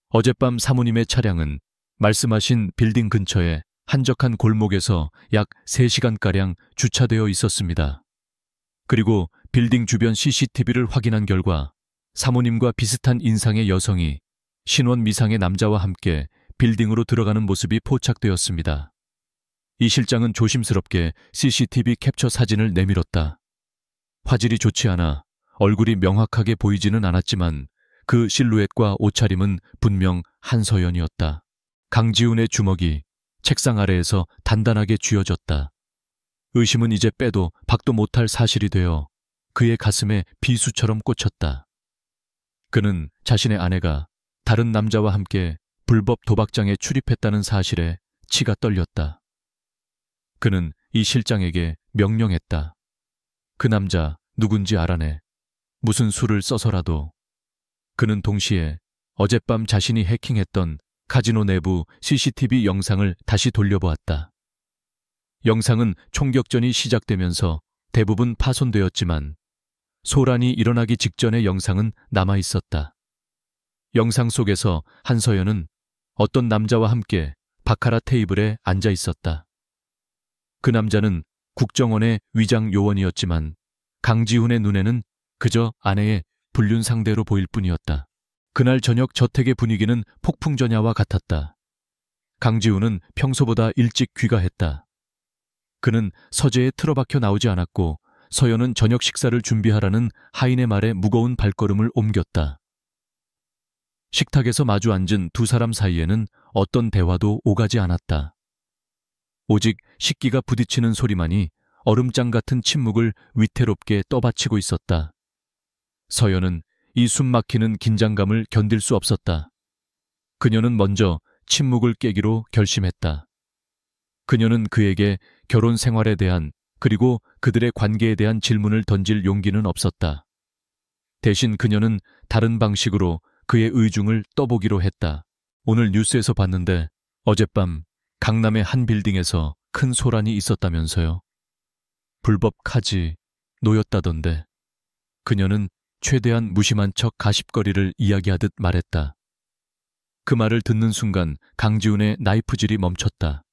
어젯밤 사모님의 차량은 말씀하신 빌딩 근처에 한적한 골목에서 약 3시간가량 주차되어 있었습니다. 그리고 빌딩 주변 CCTV를 확인한 결과 사모님과 비슷한 인상의 여성이 신원 미상의 남자와 함께 빌딩으로 들어가는 모습이 포착되었습니다. 이 실장은 조심스럽게 CCTV 캡처 사진을 내밀었다. 화질이 좋지 않아 얼굴이 명확하게 보이지는 않았지만 그 실루엣과 옷차림은 분명 한서연이었다. 강지훈의 주먹이 책상 아래에서 단단하게 쥐어졌다. 의심은 이제 빼도 박도 못할 사실이 되어 그의 가슴에 비수처럼 꽂혔다. 그는 자신의 아내가 다른 남자와 함께 불법 도박장에 출입했다는 사실에 치가 떨렸다. 그는 이 실장에게 명령했다. 그 남자 누군지 알아내. 무슨 수를 써서라도. 그는 동시에 어젯밤 자신이 해킹했던 카지노 내부 CCTV 영상을 다시 돌려보았다. 영상은 총격전이 시작되면서 대부분 파손되었지만 소란이 일어나기 직전의 영상은 남아 있었다. 영상 속에서 한서연은 어떤 남자와 함께 바카라 테이블에 앉아 있었다. 그 남자는 국정원의 위장 요원이었지만 강지훈의 눈에는 그저 아내의 불륜 상대로 보일 뿐이었다. 그날 저녁 저택의 분위기는 폭풍전야와 같았다. 강지훈은 평소보다 일찍 귀가했다. 그는 서재에 틀어박혀 나오지 않았고 서연은 저녁 식사를 준비하라는 하인의 말에 무거운 발걸음을 옮겼다. 식탁에서 마주 앉은 두 사람 사이에는 어떤 대화도 오가지 않았다. 오직 식기가 부딪히는 소리만이 얼음장 같은 침묵을 위태롭게 떠받치고 있었다. 서연은 이 숨막히는 긴장감을 견딜 수 없었다. 그녀는 먼저 침묵을 깨기로 결심했다. 그녀는 그에게 결혼 생활에 대한 그리고 그들의 관계에 대한 질문을 던질 용기는 없었다. 대신 그녀는 다른 방식으로 그의 의중을 떠보기로 했다. 오늘 뉴스에서 봤는데 어젯밤 강남의 한 빌딩에서 큰 소란이 있었다면서요. 불법 카지노였다던데. 그녀는 최대한 무심한 척 가십거리를 이야기하듯 말했다. 그 말을 듣는 순간 강지훈의 나이프질이 멈췄다.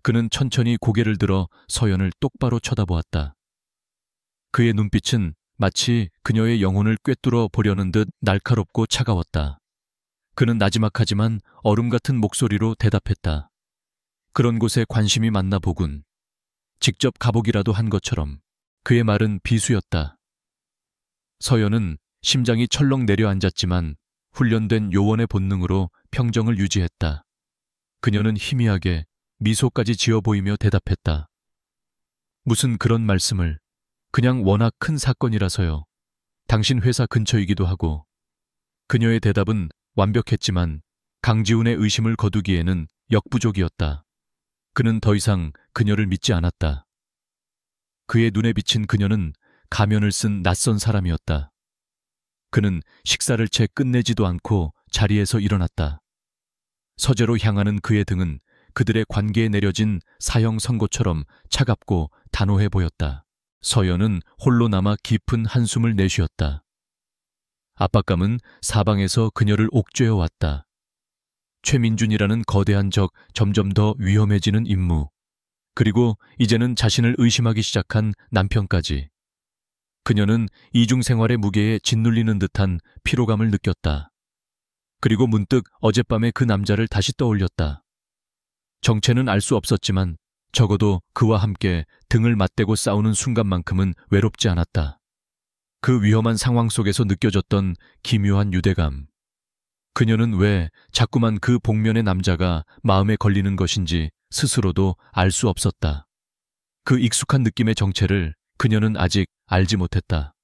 그는 천천히 고개를 들어 서연을 똑바로 쳐다보았다. 그의 눈빛은 마치 그녀의 영혼을 꿰뚫어 보려는 듯 날카롭고 차가웠다. 그는 나지막하지만 얼음 같은 목소리로 대답했다. 그런 곳에 관심이 많나 보군. 직접 가보기라도 한 것처럼. 그의 말은 비수였다. 서연은 심장이 철렁 내려앉았지만 훈련된 요원의 본능으로 평정을 유지했다. 그녀는 희미하게 미소까지 지어 보이며 대답했다. 무슨 그런 말씀을. 그냥 워낙 큰 사건이라서요. 당신 회사 근처이기도 하고. 그녀의 대답은 완벽했지만 강지훈의 의심을 거두기에는 역부족이었다. 그는 더 이상 그녀를 믿지 않았다. 그의 눈에 비친 그녀는 가면을 쓴 낯선 사람이었다. 그는 식사를 채 끝내지도 않고 자리에서 일어났다. 서재로 향하는 그의 등은 그들의 관계에 내려진 사형 선고처럼 차갑고 단호해 보였다. 서연은 홀로 남아 깊은 한숨을 내쉬었다. 압박감은 사방에서 그녀를 옥죄어 왔다. 최민준이라는 거대한 적, 점점 더 위험해지는 임무, 그리고 이제는 자신을 의심하기 시작한 남편까지. 그녀는 이중생활의 무게에 짓눌리는 듯한 피로감을 느꼈다. 그리고 문득 어젯밤의 그 남자를 다시 떠올렸다. 정체는 알 수 없었지만 적어도 그와 함께 등을 맞대고 싸우는 순간만큼은 외롭지 않았다. 그 위험한 상황 속에서 느껴졌던 기묘한 유대감. 그녀는 왜 자꾸만 그 복면의 남자가 마음에 걸리는 것인지 스스로도 알 수 없었다. 그 익숙한 느낌의 정체를 그녀는 아직 알지 못했다.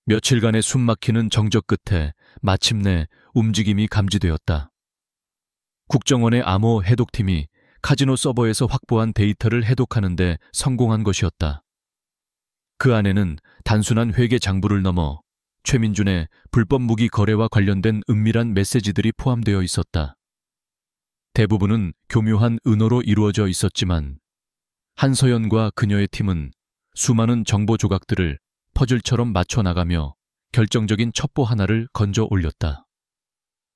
며칠간의 숨막히는 정적 끝에 마침내 움직임이 감지되었다. 국정원의 암호 해독팀이 카지노 서버에서 확보한 데이터를 해독하는 데 성공한 것이었다. 그 안에는 단순한 회계 장부를 넘어 최민준의 불법 무기 거래와 관련된 은밀한 메시지들이 포함되어 있었다. 대부분은 교묘한 은어로 이루어져 있었지만 한서연과 그녀의 팀은 수많은 정보 조각들을 퍼즐처럼 맞춰 나가며 결정적인 첩보 하나를 건져 올렸다.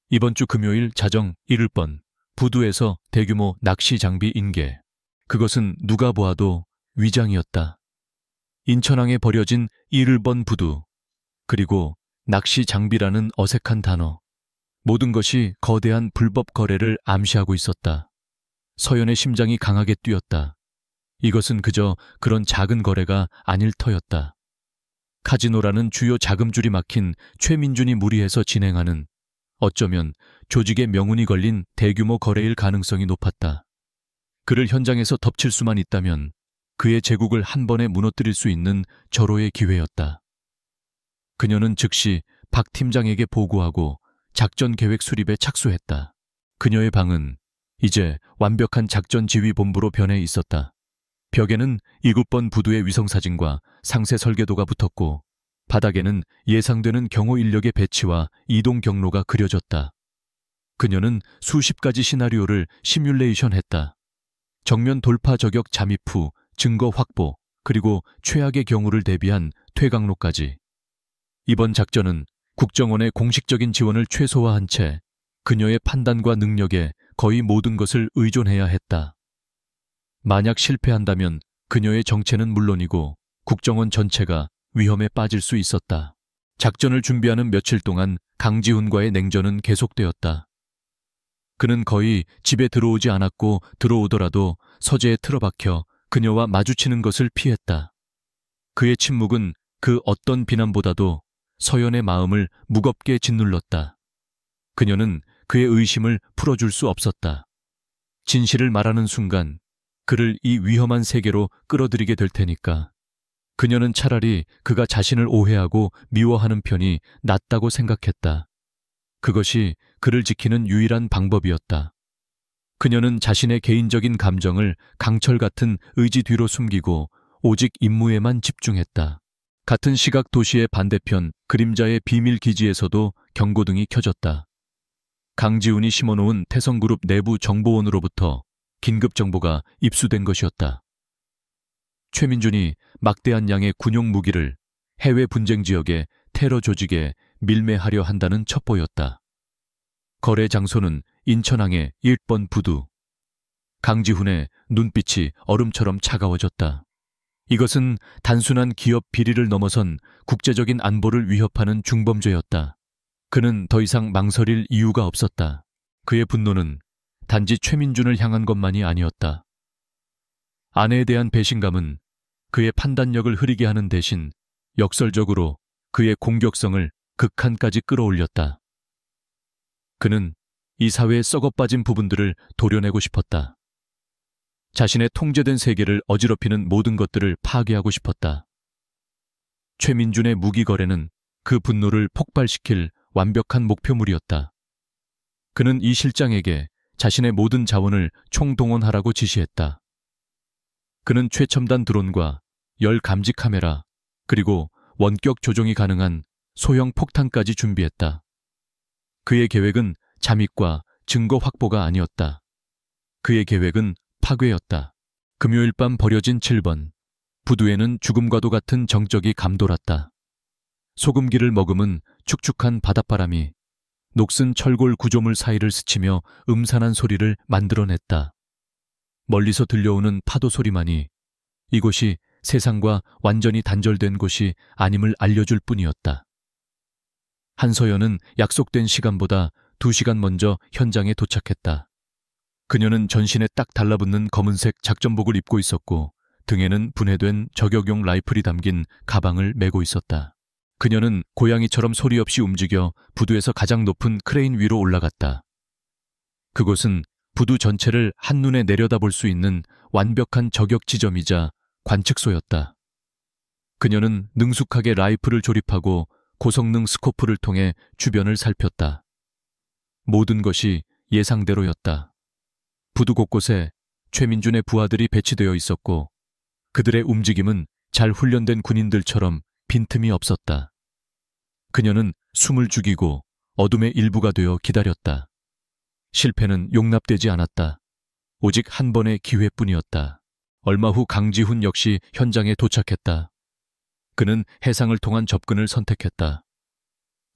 이번 주 금요일 자정 1번 부두에서 대규모 낚시 장비 인계. 그것은 누가 보아도 위장이었다. 인천항에 버려진 1번 부두. 그리고 낚시 장비라는 어색한 단어. 모든 것이 거대한 불법 거래를 암시하고 있었다. 서연의 심장이 강하게 뛰었다. 이것은 그저 그런 작은 거래가 아닐 터였다. 카지노라는 주요 자금줄이 막힌 최민준이 무리해서 진행하는 어쩌면 조직의 명운이 걸린 대규모 거래일 가능성이 높았다. 그를 현장에서 덮칠 수만 있다면 그의 제국을 한 번에 무너뜨릴 수 있는 절호의 기회였다. 그녀는 즉시 박 팀장에게 보고하고 작전 계획 수립에 착수했다. 그녀의 방은 이제 완벽한 작전 지휘 본부로 변해 있었다. 벽에는 7번 부두의 위성사진과 상세 설계도가 붙었고 바닥에는 예상되는 경호 인력의 배치와 이동 경로가 그려졌다. 그녀는 수십 가지 시나리오를 시뮬레이션했다. 정면 돌파 저격 잠입 후 증거 확보, 그리고 최악의 경우를 대비한 퇴각로까지. 이번 작전은 국정원의 공식적인 지원을 최소화한 채 그녀의 판단과 능력에 거의 모든 것을 의존해야 했다. 만약 실패한다면 그녀의 정체는 물론이고 국정원 전체가 위험에 빠질 수 있었다. 작전을 준비하는 며칠 동안 강지훈과의 냉전은 계속되었다. 그는 거의 집에 들어오지 않았고 들어오더라도 서재에 틀어박혀 그녀와 마주치는 것을 피했다. 그의 침묵은 그 어떤 비난보다도 서연의 마음을 무겁게 짓눌렀다. 그녀는 그의 의심을 풀어줄 수 없었다. 진실을 말하는 순간 그를 이 위험한 세계로 끌어들이게 될 테니까. 그녀는 차라리 그가 자신을 오해하고 미워하는 편이 낫다고 생각했다. 그것이 그를 지키는 유일한 방법이었다. 그녀는 자신의 개인적인 감정을 강철 같은 의지 뒤로 숨기고 오직 임무에만 집중했다. 같은 시각 도시의 반대편 그림자의 비밀 기지에서도 경고등이 켜졌다. 강지훈이 심어놓은 태성그룹 내부 정보원으로부터 긴급 정보가 입수된 것이었다. 최민준이 막대한 양의 군용 무기를 해외 분쟁 지역의 테러 조직에 밀매하려 한다는 첩보였다. 거래 장소는 인천항의 1번 부두. 강지훈의 눈빛이 얼음처럼 차가워졌다. 이것은 단순한 기업 비리를 넘어선 국제적인 안보를 위협하는 중범죄였다. 그는 더 이상 망설일 이유가 없었다. 그의 분노는 단지 최민준을 향한 것만이 아니었다. 아내에 대한 배신감은 그의 판단력을 흐리게 하는 대신 역설적으로 그의 공격성을 극한까지 끌어올렸다. 그는 이 사회의 썩어빠진 부분들을 도려내고 싶었다. 자신의 통제된 세계를 어지럽히는 모든 것들을 파괴하고 싶었다. 최민준의 무기 거래는 그 분노를 폭발시킬 완벽한 목표물이었다. 그는 이 실장에게 자신의 모든 자원을 총동원하라고 지시했다. 그는 최첨단 드론과 열 감지 카메라, 그리고 원격 조종이 가능한 소형 폭탄까지 준비했다. 그의 계획은 잠입과 증거 확보가 아니었다. 그의 계획은 파괴였다. 금요일 밤 버려진 7번. 부두에는 죽음과도 같은 정적이 감돌았다. 소금기를 머금은 축축한 바닷바람이 녹슨 철골 구조물 사이를 스치며 음산한 소리를 만들어냈다. 멀리서 들려오는 파도 소리만이 이곳이 세상과 완전히 단절된 곳이 아님을 알려줄 뿐이었다. 한서연은 약속된 시간보다 2시간 먼저 현장에 도착했다. 그녀는 전신에 딱 달라붙는 검은색 작전복을 입고 있었고 등에는 분해된 저격용 라이플이 담긴 가방을 메고 있었다. 그녀는 고양이처럼 소리 없이 움직여 부두에서 가장 높은 크레인 위로 올라갔다. 그곳은 부두 전체를 한눈에 내려다볼 수 있는 완벽한 저격 지점이자 관측소였다. 그녀는 능숙하게 라이플을 조립하고 고성능 스코프를 통해 주변을 살폈다. 모든 것이 예상대로였다. 부두 곳곳에 최민준의 부하들이 배치되어 있었고 그들의 움직임은 잘 훈련된 군인들처럼 빈틈이 없었다. 그녀는 숨을 죽이고 어둠의 일부가 되어 기다렸다. 실패는 용납되지 않았다. 오직 한 번의 기회뿐이었다. 얼마 후 강지훈 역시 현장에 도착했다. 그는 해상을 통한 접근을 선택했다.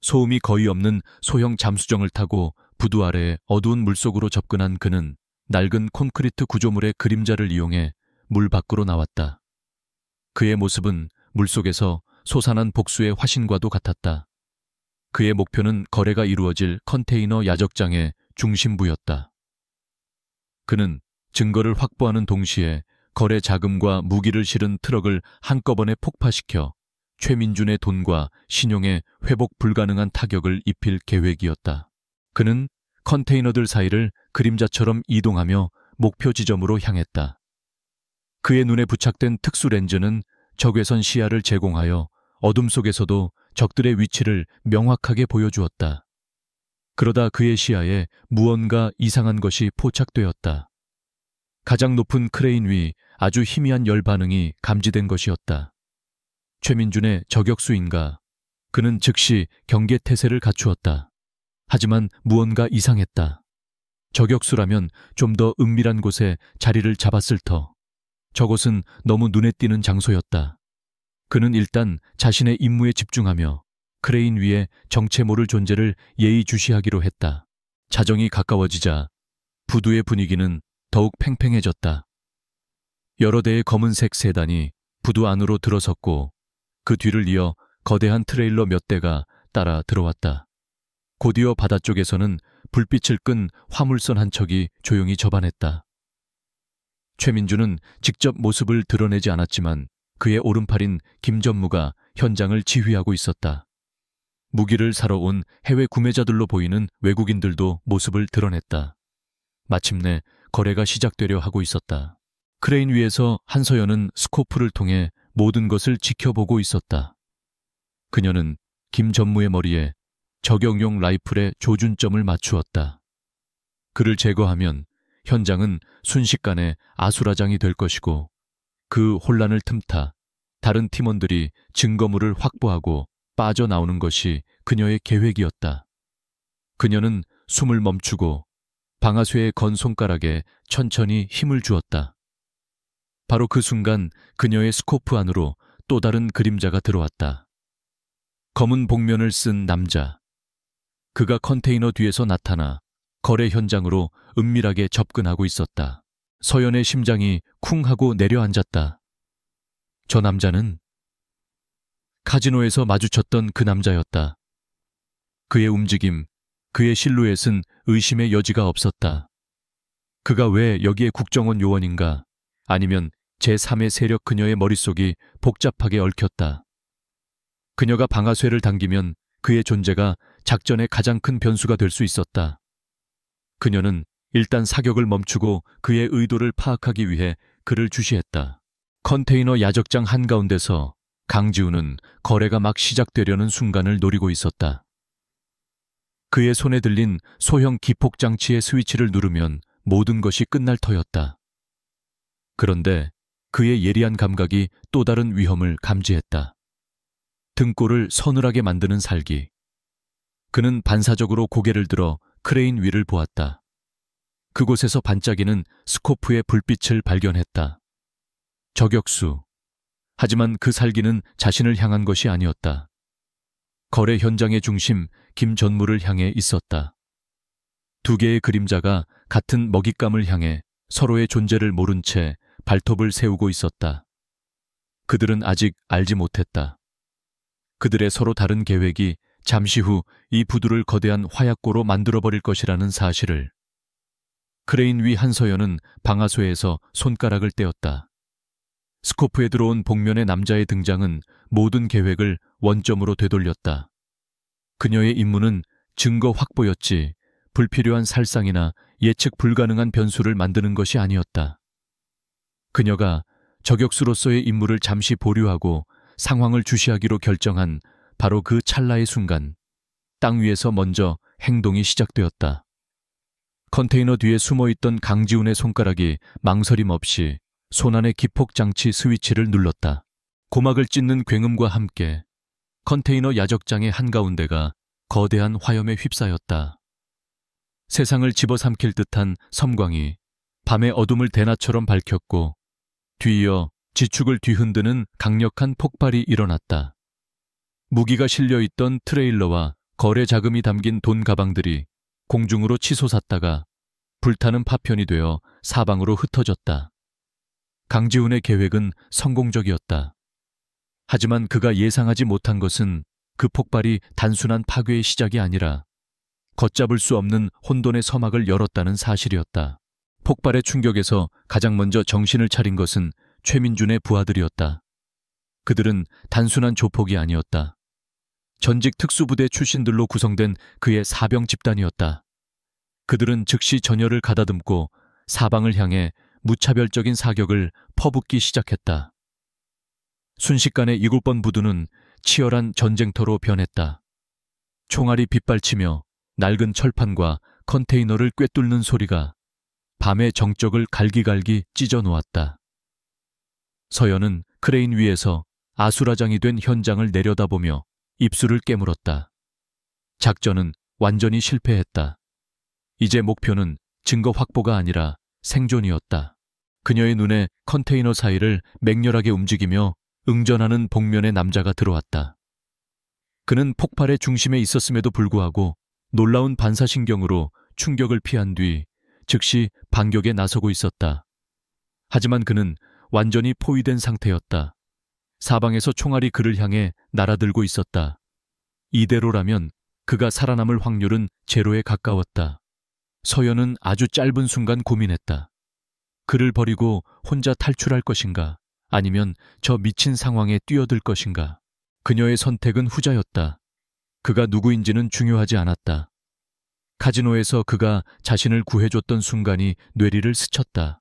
소음이 거의 없는 소형 잠수정을 타고 부두 아래의 어두운 물속으로 접근한 그는 낡은 콘크리트 구조물의 그림자를 이용해 물 밖으로 나왔다. 그의 모습은 물속에서 솟아난 복수의 화신과도 같았다. 그의 목표는 거래가 이루어질 컨테이너 야적장의 중심부였다. 그는 증거를 확보하는 동시에 거래 자금과 무기를 실은 트럭을 한꺼번에 폭파시켜 최민준의 돈과 신용에 회복 불가능한 타격을 입힐 계획이었다. 그는 컨테이너들 사이를 그림자처럼 이동하며 목표 지점으로 향했다. 그의 눈에 부착된 특수 렌즈는 적외선 시야를 제공하여 어둠 속에서도 적들의 위치를 명확하게 보여주었다. 그러다 그의 시야에 무언가 이상한 것이 포착되었다. 가장 높은 크레인 위 아주 희미한 열 반응이 감지된 것이었다. 최민준의 저격수인가? 그는 즉시 경계태세를 갖추었다. 하지만 무언가 이상했다. 저격수라면 좀 더 은밀한 곳에 자리를 잡았을 터. 저곳은 너무 눈에 띄는 장소였다. 그는 일단 자신의 임무에 집중하며 크레인 위에 정체 모를 존재를 예의주시하기로 했다. 자정이 가까워지자 부두의 분위기는 더욱 팽팽해졌다. 여러 대의 검은색 세단이 부두 안으로 들어섰고 그 뒤를 이어 거대한 트레일러 몇 대가 따라 들어왔다. 곧이어 바다쪽에서는 불빛을 끈 화물선 한 척이 조용히 접안했다. 최민준은 직접 모습을 드러내지 않았지만 그의 오른팔인 김전무가 현장을 지휘하고 있었다. 무기를 사러 온 해외 구매자들로 보이는 외국인들도 모습을 드러냈다. 마침내 거래가 시작되려 하고 있었다. 크레인 위에서 한서연은 스코프를 통해 모든 것을 지켜보고 있었다. 그녀는 김전무의 머리에 저격용 라이플의 조준점을 맞추었다. 그를 제거하면 현장은 순식간에 아수라장이 될 것이고 그 혼란을 틈타 다른 팀원들이 증거물을 확보하고 빠져나오는 것이 그녀의 계획이었다. 그녀는 숨을 멈추고 방아쇠의 건 손가락에 천천히 힘을 주었다. 바로 그 순간 그녀의 스코프 안으로 또 다른 그림자가 들어왔다. 검은 복면을 쓴 남자. 그가 컨테이너 뒤에서 나타나 거래 현장으로 은밀하게 접근하고 있었다. 서연의 심장이 쿵 하고 내려앉았다. 저 남자는 카지노에서 마주쳤던 그 남자였다. 그의 움직임, 그의 실루엣은 의심의 여지가 없었다. 그가 왜 여기에 국정원 요원인가? 아니면 제3의 세력 그녀의 머릿속이 복잡하게 얽혔다. 그녀가 방아쇠를 당기면 그의 존재가 작전의 가장 큰 변수가 될 수 있었다. 그녀는 일단 사격을 멈추고 그의 의도를 파악하기 위해 그를 주시했다. 컨테이너 야적장 한가운데서 강지훈은 거래가 막 시작되려는 순간을 노리고 있었다. 그의 손에 들린 소형 기폭장치의 스위치를 누르면 모든 것이 끝날 터였다. 그런데 그의 예리한 감각이 또 다른 위험을 감지했다. 등골을 서늘하게 만드는 살기. 그는 반사적으로 고개를 들어 크레인 위를 보았다. 그곳에서 반짝이는 스코프의 불빛을 발견했다. 저격수. 하지만 그 살기는 자신을 향한 것이 아니었다. 거래 현장의 중심 김전무를 향해 있었다. 두 개의 그림자가 같은 먹잇감을 향해 서로의 존재를 모른 채 발톱을 세우고 있었다. 그들은 아직 알지 못했다. 그들의 서로 다른 계획이 잠시 후 이 부두를 거대한 화약고로 만들어버릴 것이라는 사실을. 크레인 위 한서연은 방아쇠에서 손가락을 떼었다. 스코프에 들어온 복면의 남자의 등장은 모든 계획을 원점으로 되돌렸다. 그녀의 임무는 증거 확보였지 불필요한 살상이나 예측 불가능한 변수를 만드는 것이 아니었다. 그녀가 저격수로서의 임무를 잠시 보류하고 상황을 주시하기로 결정한 바로 그 찰나의 순간, 땅 위에서 먼저 행동이 시작되었다. 컨테이너 뒤에 숨어있던 강지훈의 손가락이 망설임 없이 손안의 기폭장치 스위치를 눌렀다. 고막을 찢는 굉음과 함께 컨테이너 야적장의 한가운데가 거대한 화염에 휩싸였다. 세상을 집어삼킬 듯한 섬광이 밤의 어둠을 대낮처럼 밝혔고 뒤이어 지축을 뒤흔드는 강력한 폭발이 일어났다. 무기가 실려있던 트레일러와 거래 자금이 담긴 돈 가방들이 공중으로 치솟았다가 불타는 파편이 되어 사방으로 흩어졌다. 강지훈의 계획은 성공적이었다. 하지만 그가 예상하지 못한 것은 그 폭발이 단순한 파괴의 시작이 아니라 걷잡을 수 없는 혼돈의 서막을 열었다는 사실이었다. 폭발의 충격에서 가장 먼저 정신을 차린 것은 최민준의 부하들이었다. 그들은 단순한 조폭이 아니었다. 전직 특수부대 출신들로 구성된 그의 사병 집단이었다. 그들은 즉시 전열을 가다듬고 사방을 향해 무차별적인 사격을 퍼붓기 시작했다. 순식간에 7번 부두는 치열한 전쟁터로 변했다. 총알이 빗발치며 낡은 철판과 컨테이너를 꿰뚫는 소리가 밤의 정적을 갈기갈기 찢어 놓았다. 서연은 크레인 위에서 아수라장이 된 현장을 내려다보며 입술을 깨물었다. 작전은 완전히 실패했다. 이제 목표는 증거 확보가 아니라 생존이었다. 그녀의 눈에 컨테이너 사이를 맹렬하게 움직이며 응전하는 복면의 남자가 들어왔다. 그는 폭발의 중심에 있었음에도 불구하고 놀라운 반사신경으로 충격을 피한 뒤 즉시 반격에 나서고 있었다. 하지만 그는 완전히 포위된 상태였다. 사방에서 총알이 그를 향해 날아들고 있었다. 이대로라면 그가 살아남을 확률은 제로에 가까웠다. 서연은 아주 짧은 순간 고민했다. 그를 버리고 혼자 탈출할 것인가, 아니면 저 미친 상황에 뛰어들 것인가. 그녀의 선택은 후자였다. 그가 누구인지는 중요하지 않았다. 카지노에서 그가 자신을 구해줬던 순간이 뇌리를 스쳤다.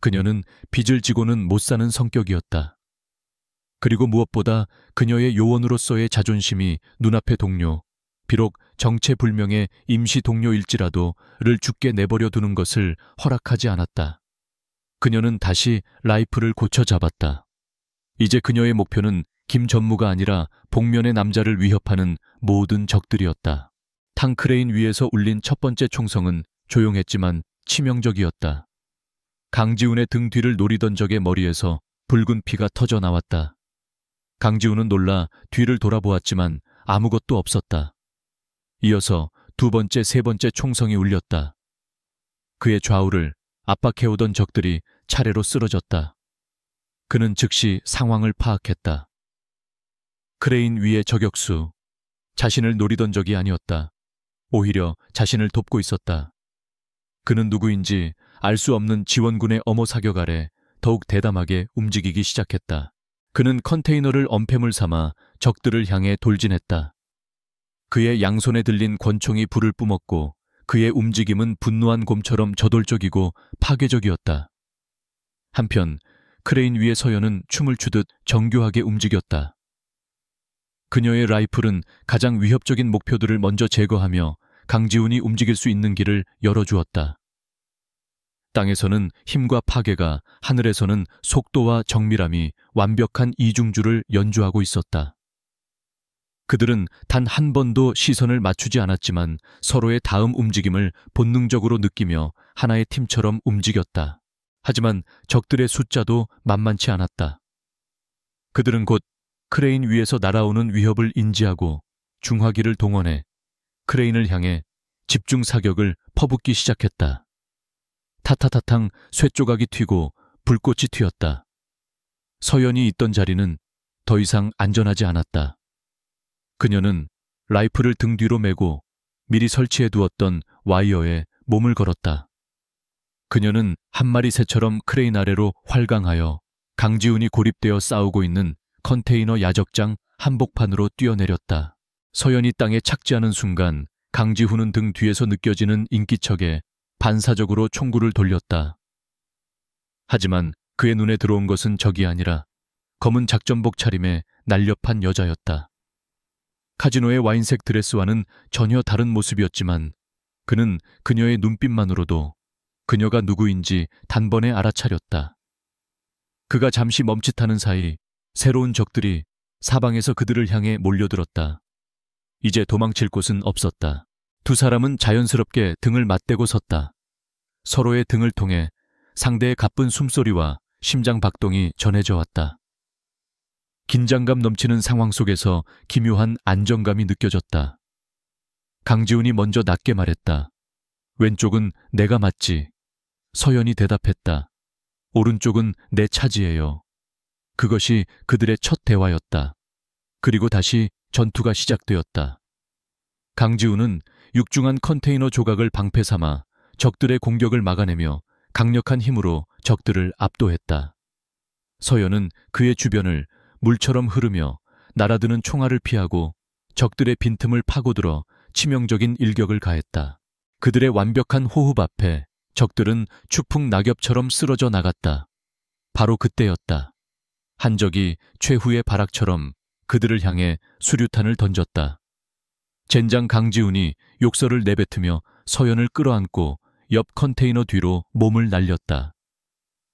그녀는 빚을 지고는 못 사는 성격이었다. 그리고 무엇보다 그녀의 요원으로서의 자존심이 눈앞의 동료, 비록 정체불명의 임시 동료일지라도 를 죽게 내버려 두는 것을 허락하지 않았다. 그녀는 다시 라이플을 고쳐 잡았다. 이제 그녀의 목표는 김 전무가 아니라 복면의 남자를 위협하는 모든 적들이었다. 탕크레인 위에서 울린 첫 번째 총성은 조용했지만 치명적이었다. 강지훈의 등 뒤를 노리던 적의 머리에서 붉은 피가 터져 나왔다. 강지훈은 놀라 뒤를 돌아보았지만 아무것도 없었다. 이어서 두 번째, 세 번째 총성이 울렸다. 그의 좌우를 압박해오던 적들이 차례로 쓰러졌다. 그는 즉시 상황을 파악했다. 크레인 위의 저격수, 자신을 노리던 적이 아니었다. 오히려 자신을 돕고 있었다. 그는 누구인지 알 수 없는 지원군의 엄호 사격 아래 더욱 대담하게 움직이기 시작했다. 그는 컨테이너를 엄폐물 삼아 적들을 향해 돌진했다. 그의 양손에 들린 권총이 불을 뿜었고 그의 움직임은 분노한 곰처럼 저돌적이고 파괴적이었다. 한편 크레인 위의 서연은 춤을 추듯 정교하게 움직였다. 그녀의 라이플은 가장 위협적인 목표들을 먼저 제거하며 강지훈이 움직일 수 있는 길을 열어주었다. 땅에서는 힘과 파괴가, 하늘에서는 속도와 정밀함이 완벽한 이중주를 연주하고 있었다. 그들은 단 한 번도 시선을 맞추지 않았지만 서로의 다음 움직임을 본능적으로 느끼며 하나의 팀처럼 움직였다. 하지만 적들의 숫자도 만만치 않았다. 그들은 곧 크레인 위에서 날아오는 위협을 인지하고 중화기를 동원해 크레인을 향해 집중 사격을 퍼붓기 시작했다. 타타타탕 쇠조각이 튀고 불꽃이 튀었다. 서연이 있던 자리는 더 이상 안전하지 않았다. 그녀는 라이플을 등 뒤로 메고 미리 설치해 두었던 와이어에 몸을 걸었다. 그녀는 한 마리 새처럼 크레인 아래로 활강하여 강지훈이 고립되어 싸우고 있는 컨테이너 야적장 한복판으로 뛰어내렸다. 서연이 땅에 착지하는 순간 강지훈은 등 뒤에서 느껴지는 인기척에 반사적으로 총구를 돌렸다. 하지만 그의 눈에 들어온 것은 적이 아니라 검은 작전복 차림의 날렵한 여자였다. 카지노의 와인색 드레스와는 전혀 다른 모습이었지만 그는 그녀의 눈빛만으로도 그녀가 누구인지 단번에 알아차렸다. 그가 잠시 멈칫하는 사이 새로운 적들이 사방에서 그들을 향해 몰려들었다. 이제 도망칠 곳은 없었다. 두 사람은 자연스럽게 등을 맞대고 섰다. 서로의 등을 통해 상대의 가쁜 숨소리와 심장 박동이 전해져 왔다. 긴장감 넘치는 상황 속에서 기묘한 안정감이 느껴졌다. 강지훈이 먼저 낮게 말했다. 왼쪽은 내가 맞지. 서연이 대답했다. 오른쪽은 내 차지예요. 그것이 그들의 첫 대화였다. 그리고 다시 전투가 시작되었다. 강지훈은 육중한 컨테이너 조각을 방패 삼아 적들의 공격을 막아내며 강력한 힘으로 적들을 압도했다. 서연은 그의 주변을 물처럼 흐르며 날아드는 총알을 피하고 적들의 빈틈을 파고들어 치명적인 일격을 가했다. 그들의 완벽한 호흡 앞에 적들은 추풍 낙엽처럼 쓰러져 나갔다. 바로 그때였다. 한 적이 최후의 발악처럼 그들을 향해 수류탄을 던졌다. 젠장 강지훈이 욕설을 내뱉으며 서연을 끌어안고 옆 컨테이너 뒤로 몸을 날렸다.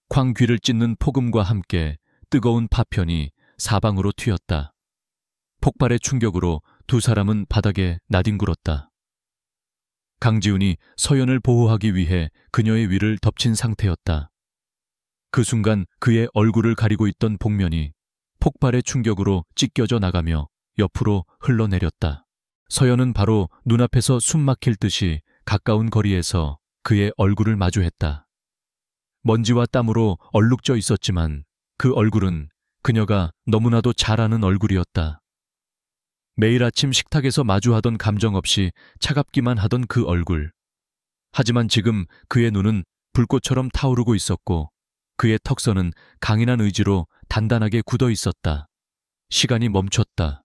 쾅 귀를 찢는 폭음과 함께 뜨거운 파편이 사방으로 튀었다. 폭발의 충격으로 두 사람은 바닥에 나뒹굴었다. 강지훈이 서연을 보호하기 위해 그녀의 위를 덮친 상태였다. 그 순간 그의 얼굴을 가리고 있던 복면이 폭발의 충격으로 찢겨져 나가며 옆으로 흘러내렸다. 서연은 바로 눈앞에서 숨 막힐 듯이 가까운 거리에서 그의 얼굴을 마주했다. 먼지와 땀으로 얼룩져 있었지만 그 얼굴은 그녀가 너무나도 잘 아는 얼굴이었다. 매일 아침 식탁에서 마주하던 감정 없이 차갑기만 하던 그 얼굴. 하지만 지금 그의 눈은 불꽃처럼 타오르고 있었고 그의 턱선은 강인한 의지로 단단하게 굳어 있었다. 시간이 멈췄다.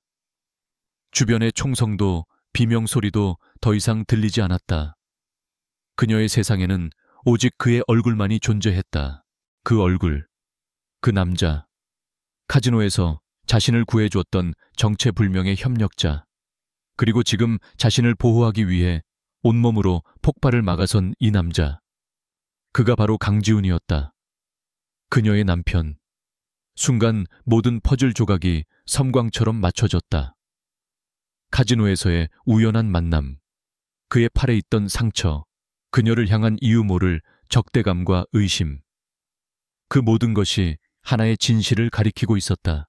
주변의 총성도 비명소리도 더 이상 들리지 않았다. 그녀의 세상에는 오직 그의 얼굴만이 존재했다. 그 얼굴, 그 남자. 카지노에서 자신을 구해주었던 정체불명의 협력자. 그리고 지금 자신을 보호하기 위해 온몸으로 폭발을 막아선 이 남자. 그가 바로 강지훈이었다. 그녀의 남편. 순간 모든 퍼즐 조각이 섬광처럼 맞춰졌다. 카지노에서의 우연한 만남, 그의 팔에 있던 상처, 그녀를 향한 이유 모를 적대감과 의심. 그 모든 것이 하나의 진실을 가리키고 있었다.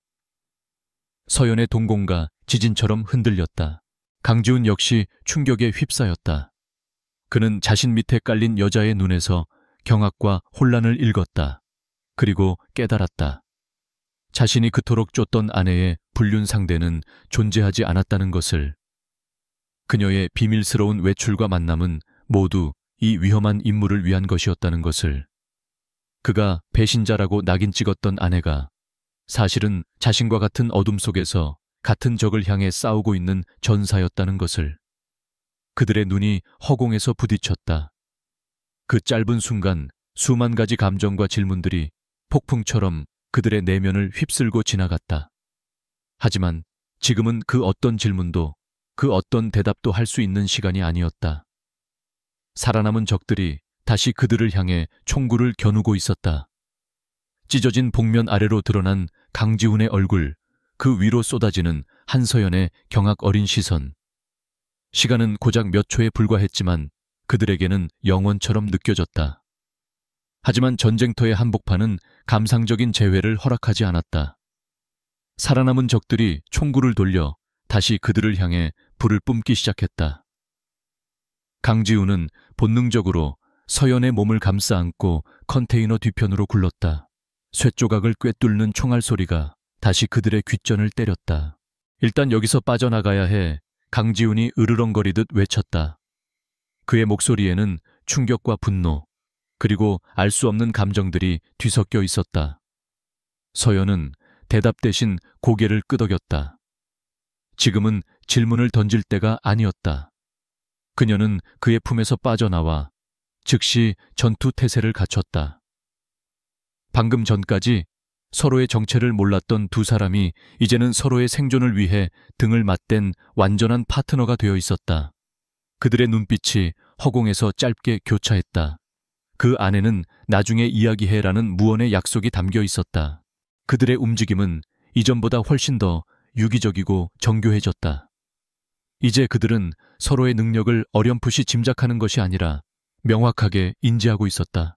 서연의 동공과 지진처럼 흔들렸다. 강지훈 역시 충격에 휩싸였다. 그는 자신 밑에 깔린 여자의 눈에서 경악과 혼란을 읽었다. 그리고 깨달았다. 자신이 그토록 쫓던 아내의 불륜 상대는 존재하지 않았다는 것을. 그녀의 비밀스러운 외출과 만남은 모두 이 위험한 인물을 위한 것이었다는 것을. 그가 배신자라고 낙인 찍었던 아내가 사실은 자신과 같은 어둠 속에서 같은 적을 향해 싸우고 있는 전사였다는 것을. 그들의 눈이 허공에서 부딪혔다. 그 짧은 순간 수만 가지 감정과 질문들이 폭풍처럼 그들의 내면을 휩쓸고 지나갔다. 하지만 지금은 그 어떤 질문도 그 어떤 대답도 할 수 있는 시간이 아니었다. 살아남은 적들이 다시 그들을 향해 총구를 겨누고 있었다. 찢어진 복면 아래로 드러난 강지훈의 얼굴, 그 위로 쏟아지는 한서연의 경악 어린 시선. 시간은 고작 몇 초에 불과했지만 그들에게는 영원처럼 느껴졌다. 하지만 전쟁터의 한복판은 감상적인 재회를 허락하지 않았다. 살아남은 적들이 총구를 돌려 다시 그들을 향해 불을 뿜기 시작했다. 강지훈은 본능적으로 서연의 몸을 감싸 안고 컨테이너 뒤편으로 굴렀다. 쇳조각을 꿰뚫는 총알 소리가 다시 그들의 귓전을 때렸다. 일단 여기서 빠져나가야 해. 강지훈이 으르렁거리듯 외쳤다. 그의 목소리에는 충격과 분노, 그리고 알 수 없는 감정들이 뒤섞여 있었다. 서연은 대답 대신 고개를 끄덕였다. 지금은 질문을 던질 때가 아니었다. 그녀는 그의 품에서 빠져나와 즉시 전투 태세를 갖췄다. 방금 전까지 서로의 정체를 몰랐던 두 사람이 이제는 서로의 생존을 위해 등을 맞댄 완전한 파트너가 되어 있었다. 그들의 눈빛이 허공에서 짧게 교차했다. 그 안에는 나중에 이야기해라는 무언의 약속이 담겨 있었다. 그들의 움직임은 이전보다 훨씬 더 유기적이고 정교해졌다. 이제 그들은 서로의 능력을 어렴풋이 짐작하는 것이 아니라 명확하게 인지하고 있었다.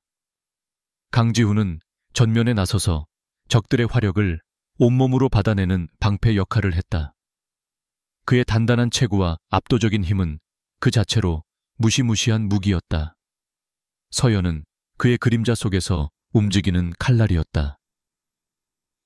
강지훈은 전면에 나서서 적들의 화력을 온몸으로 받아내는 방패 역할을 했다. 그의 단단한 체구와 압도적인 힘은 그 자체로 무시무시한 무기였다. 서연은 그의 그림자 속에서 움직이는 칼날이었다.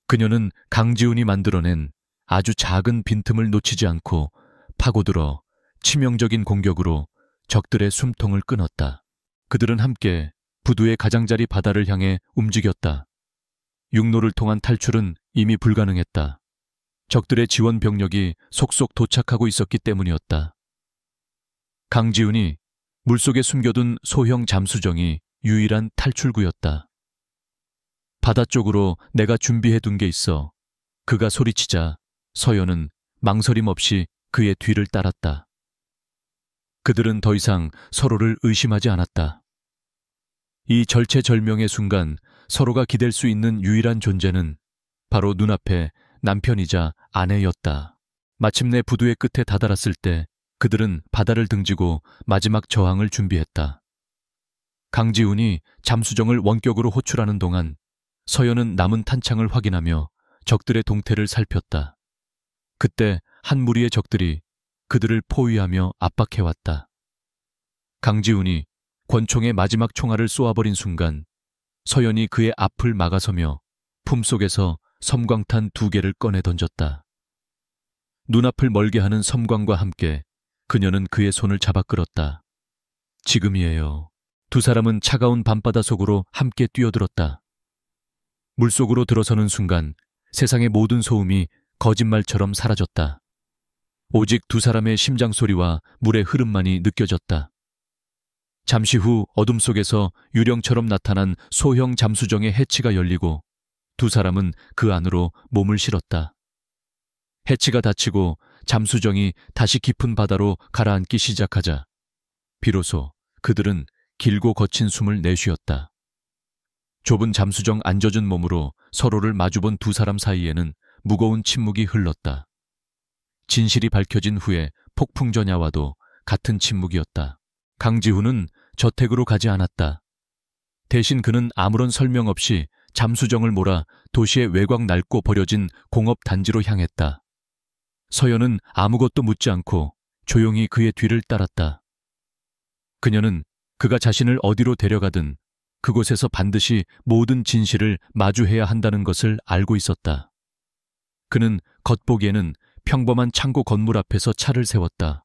그녀는 강지훈이 만들어낸 아주 작은 빈틈을 놓치지 않고 파고들어 치명적인 공격으로 적들의 숨통을 끊었다. 그들은 함께 부두의 가장자리 바다를 향해 움직였다. 육로를 통한 탈출은 이미 불가능했다. 적들의 지원 병력이 속속 도착하고 있었기 때문이었다. 강지훈이 물속에 숨겨둔 소형 잠수정이 유일한 탈출구였다. 바다 쪽으로 내가 준비해둔 게 있어. 그가 소리치자 서연은 망설임 없이 그의 뒤를 따랐다. 그들은 더 이상 서로를 의심하지 않았다. 이 절체절명의 순간 서로가 기댈 수 있는 유일한 존재는 바로 눈앞의 남편이자 아내였다. 마침내 부두의 끝에 다다랐을 때 그들은 바다를 등지고 마지막 저항을 준비했다. 강지훈이 잠수정을 원격으로 호출하는 동안 서연은 남은 탄창을 확인하며 적들의 동태를 살폈다. 그때 한 무리의 적들이 그들을 포위하며 압박해왔다. 강지훈이 권총의 마지막 총알을 쏘아버린 순간 서연이 그의 앞을 막아서며 품속에서 섬광탄 2개를 꺼내 던졌다. 눈앞을 멀게 하는 섬광과 함께 그녀는 그의 손을 잡아 끌었다. 지금이에요. 두 사람은 차가운 밤바다 속으로 함께 뛰어들었다. 물속으로 들어서는 순간 세상의 모든 소음이 거짓말처럼 사라졌다. 오직 두 사람의 심장 소리와 물의 흐름만이 느껴졌다. 잠시 후 어둠 속에서 유령처럼 나타난 소형 잠수정의 해치가 열리고 두 사람은 그 안으로 몸을 실었다. 해치가 닫히고 잠수정이 다시 깊은 바다로 가라앉기 시작하자 비로소 그들은 길고 거친 숨을 내쉬었다. 좁은 잠수정 안 젖은 몸으로 서로를 마주본 두 사람 사이에는 무거운 침묵이 흘렀다. 진실이 밝혀진 후에 폭풍전야와도 같은 침묵이었다. 강지훈은 저택으로 가지 않았다. 대신 그는 아무런 설명 없이 잠수정을 몰아 도시의 외곽 낡고 버려진 공업단지로 향했다. 서연은 아무것도 묻지 않고 조용히 그의 뒤를 따랐다. 그녀는 그가 자신을 어디로 데려가든 그곳에서 반드시 모든 진실을 마주해야 한다는 것을 알고 있었다. 그는 겉보기에는 평범한 창고 건물 앞에서 차를 세웠다.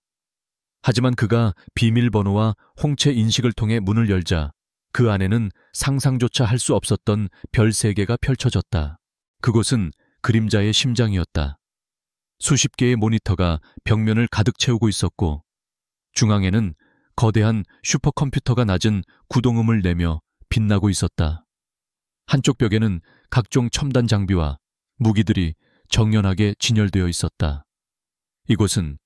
하지만 그가 비밀번호와 홍채 인식을 통해 문을 열자 그 안에는 상상조차 할 수 없었던 별 3개가 펼쳐졌다. 그곳은 그림자의 심장이었다. 수십 개의 모니터가 벽면을 가득 채우고 있었고 중앙에는 거대한 슈퍼컴퓨터가 낮은 구동음을 내며 빛나고 있었다. 한쪽 벽에는 각종 첨단 장비와 무기들이 정연하게 진열되어 있었다. 이곳은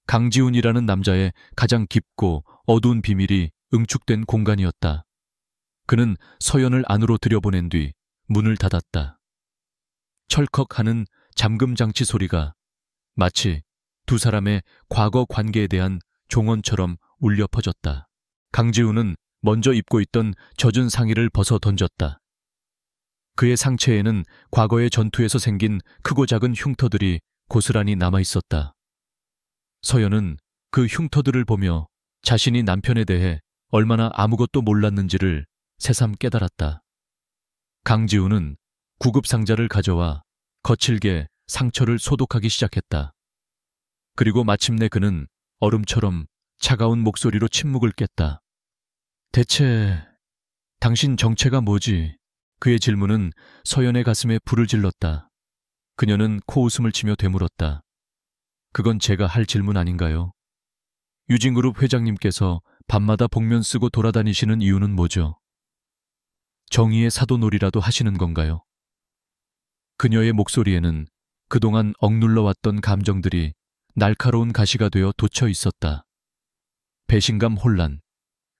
강지훈이라는 남자의 가장 깊고 어두운 비밀이 응축된 공간이었다. 그는 서연을 안으로 들여보낸 뒤 문을 닫았다. 철컥하는 잠금장치 소리가 마치 두 사람의 과거 관계에 대한 종언처럼 울려 퍼졌다. 강지훈은 먼저 입고 있던 젖은 상의를 벗어 던졌다. 그의 상체에는 과거의 전투에서 생긴 크고 작은 흉터들이 고스란히 남아있었다. 서연은 그 흉터들을 보며 자신이 남편에 대해 얼마나 아무것도 몰랐는지를 새삼 깨달았다. 강지훈은 구급 상자를 가져와 거칠게 상처를 소독하기 시작했다. 그리고 마침내 그는 얼음처럼 차가운 목소리로 침묵을 깼다. 대체 당신 정체가 뭐지? 그의 질문은 서연의 가슴에 불을 질렀다. 그녀는 코웃음을 치며 되물었다. 그건 제가 할 질문 아닌가요? 유진그룹 회장님께서 밤마다 복면 쓰고 돌아다니시는 이유는 뭐죠? 정의의 사도놀이라도 하시는 건가요? 그녀의 목소리에는 그동안 억눌러왔던 감정들이 날카로운 가시가 되어 돋쳐 있었다. 배신감, 혼란,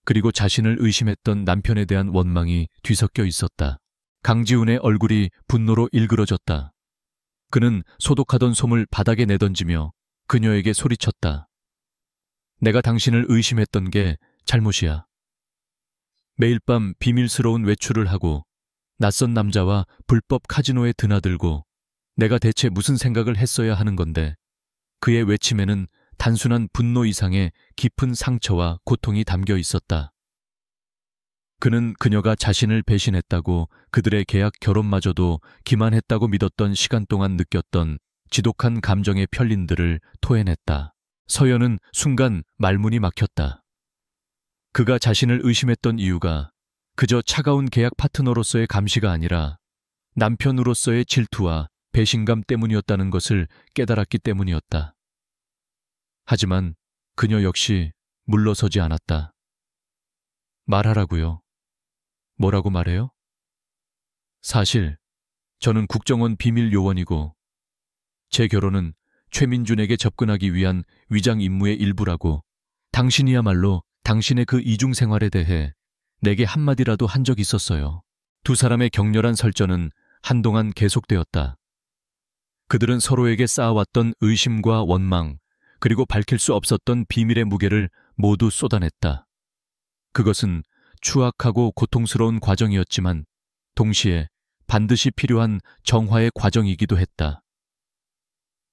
그리고 자신을 의심했던 남편에 대한 원망이 뒤섞여 있었다. 강지훈의 얼굴이 분노로 일그러졌다. 그는 소독하던 솜을 바닥에 내던지며 그녀에게 소리쳤다. 내가 당신을 의심했던 게 잘못이야. 매일 밤 비밀스러운 외출을 하고 낯선 남자와 불법 카지노에 드나들고 내가 대체 무슨 생각을 했어야 하는 건데 그의 외침에는 단순한 분노 이상의 깊은 상처와 고통이 담겨 있었다. 그는 그녀가 자신을 배신했다고 그들의 계약 결혼마저도 기만했다고 믿었던 시간 동안 느꼈던 지독한 감정의 편린들을 토해냈다. 서연은 순간 말문이 막혔다. 그가 자신을 의심했던 이유가 그저 차가운 계약 파트너로서의 감시가 아니라 남편으로서의 질투와 배신감 때문이었다는 것을 깨달았기 때문이었다. 하지만 그녀 역시 물러서지 않았다. 말하라고요. 뭐라고 말해요? 사실 저는 국정원 비밀 요원이고 제 결혼은 최민준에게 접근하기 위한 위장 임무의 일부라고 당신이야말로 당신의 그 이중 생활에 대해 내게 한마디라도 한 적 있었어요. 두 사람의 격렬한 설전은 한동안 계속되었다. 그들은 서로에게 쌓아왔던 의심과 원망, 그리고 밝힐 수 없었던 비밀의 무게를 모두 쏟아냈다. 그것은 추악하고 고통스러운 과정이었지만 동시에 반드시 필요한 정화의 과정이기도 했다.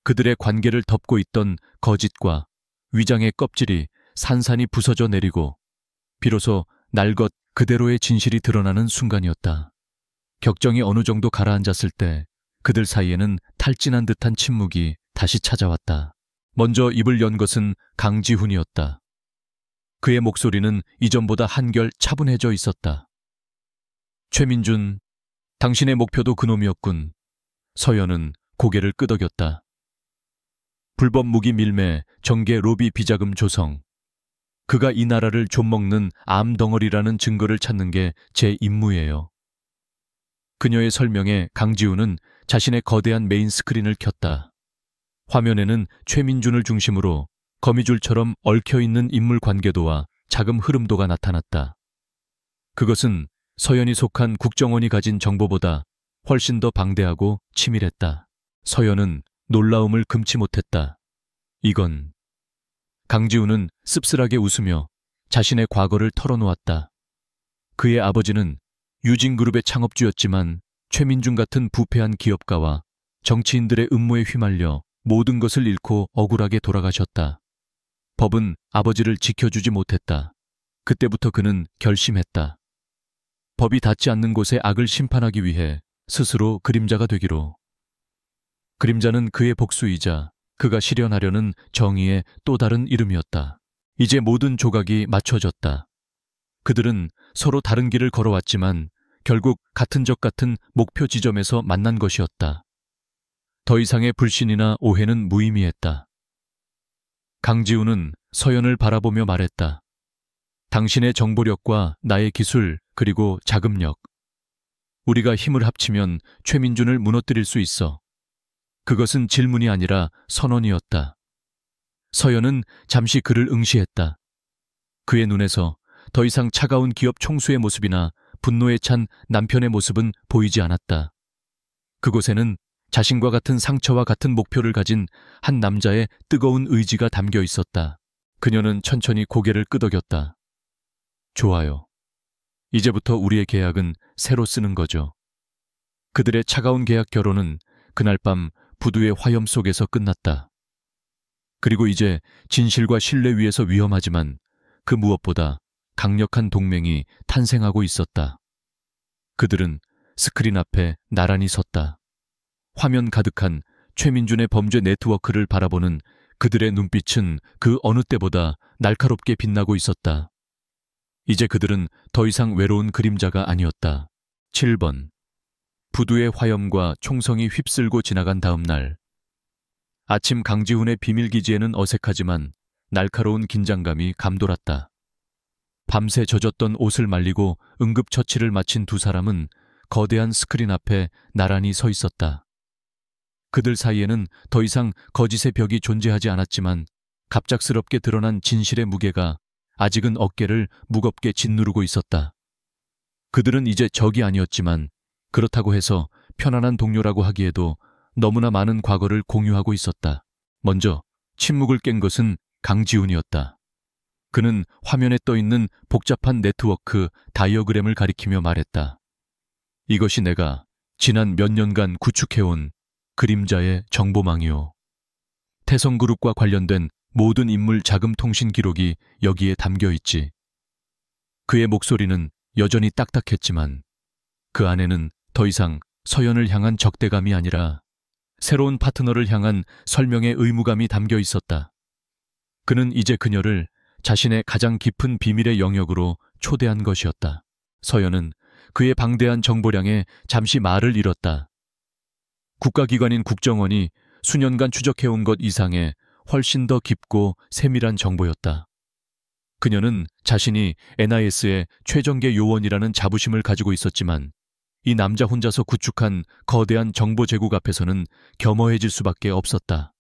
그들의 관계를 덮고 있던 거짓과 위장의 껍질이 산산이 부서져 내리고 비로소 날 것 그대로의 진실이 드러나는 순간이었다. 격정이 어느 정도 가라앉았을 때 그들 사이에는 탈진한 듯한 침묵이 다시 찾아왔다. 먼저 입을 연 것은 강지훈이었다. 그의 목소리는 이전보다 한결 차분해져 있었다. 최민준, 당신의 목표도 그놈이었군. 서연은 고개를 끄덕였다. 불법 무기 밀매, 정계 로비 비자금 조성. 그가 이 나라를 좀먹는 암덩어리라는 증거를 찾는 게 제 임무예요. 그녀의 설명에 강지훈은 자신의 거대한 메인 스크린을 켰다. 화면에는 최민준을 중심으로 거미줄처럼 얽혀있는 인물 관계도와 자금 흐름도가 나타났다. 그것은 서연이 속한 국정원이 가진 정보보다 훨씬 더 방대하고 치밀했다. 서연은 놀라움을 금치 못했다. 이건... 강지훈은 씁쓸하게 웃으며 자신의 과거를 털어놓았다. 그의 아버지는 유진그룹의 창업주였지만 최민준 같은 부패한 기업가와 정치인들의 음모에 휘말려 모든 것을 잃고 억울하게 돌아가셨다. 법은 아버지를 지켜주지 못했다. 그때부터 그는 결심했다. 법이 닿지 않는 곳에 악을 심판하기 위해 스스로 그림자가 되기로. 그림자는 그의 복수이자 그가 실현하려는 정의의 또 다른 이름이었다. 이제 모든 조각이 맞춰졌다. 그들은 서로 다른 길을 걸어왔지만 결국 같은 적 같은 목표 지점에서 만난 것이었다. 더 이상의 불신이나 오해는 무의미했다. 강지훈은 서연을 바라보며 말했다. 당신의 정보력과 나의 기술 그리고 자금력. 우리가 힘을 합치면 최민준을 무너뜨릴 수 있어. 그것은 질문이 아니라 선언이었다. 서연은 잠시 그를 응시했다. 그의 눈에서 더 이상 차가운 기업 총수의 모습이나 분노에 찬 남편의 모습은 보이지 않았다. 그곳에는 자신과 같은 상처와 같은 목표를 가진 한 남자의 뜨거운 의지가 담겨 있었다. 그녀는 천천히 고개를 끄덕였다. 좋아요. 이제부터 우리의 계약은 새로 쓰는 거죠. 그들의 차가운 계약 결혼은 그날 밤 부두의 화염 속에서 끝났다. 그리고 이제 진실과 신뢰 위에서 위험하지만 그 무엇보다 강력한 동맹이 탄생하고 있었다. 그들은 스크린 앞에 나란히 섰다. 화면 가득한 최민준의 범죄 네트워크를 바라보는 그들의 눈빛은 그 어느 때보다 날카롭게 빛나고 있었다. 이제 그들은 더 이상 외로운 그림자가 아니었다. 7번. 부두의 화염과 총성이 휩쓸고 지나간 다음 날. 아침 강지훈의 비밀기지에는 어색하지만 날카로운 긴장감이 감돌았다. 밤새 젖었던 옷을 말리고 응급처치를 마친 두 사람은 거대한 스크린 앞에 나란히 서 있었다. 그들 사이에는 더 이상 거짓의 벽이 존재하지 않았지만 갑작스럽게 드러난 진실의 무게가 아직은 어깨를 무겁게 짓누르고 있었다. 그들은 이제 적이 아니었지만 그렇다고 해서 편안한 동료라고 하기에도 너무나 많은 과거를 공유하고 있었다. 먼저 침묵을 깬 것은 강지훈이었다. 그는 화면에 떠있는 복잡한 네트워크 다이어그램을 가리키며 말했다. 이것이 내가 지난 몇 년간 구축해온 그림자의 정보망이오. 태성그룹과 관련된 모든 인물 자금 통신 기록이 여기에 담겨 있지. 그의 목소리는 여전히 딱딱했지만 그 안에는 더 이상 서연을 향한 적대감이 아니라 새로운 파트너를 향한 설명의 의무감이 담겨 있었다. 그는 이제 그녀를 자신의 가장 깊은 비밀의 영역으로 초대한 것이었다. 서연은 그의 방대한 정보량에 잠시 말을 잃었다. 국가기관인 국정원이 수년간 추적해온 것 이상의 훨씬 더 깊고 세밀한 정보였다. 그녀는 자신이 NIS의 최정계 요원이라는 자부심을 가지고 있었지만 이 남자 혼자서 구축한 거대한 정보 제국 앞에서는 겸허해질 수밖에 없었다.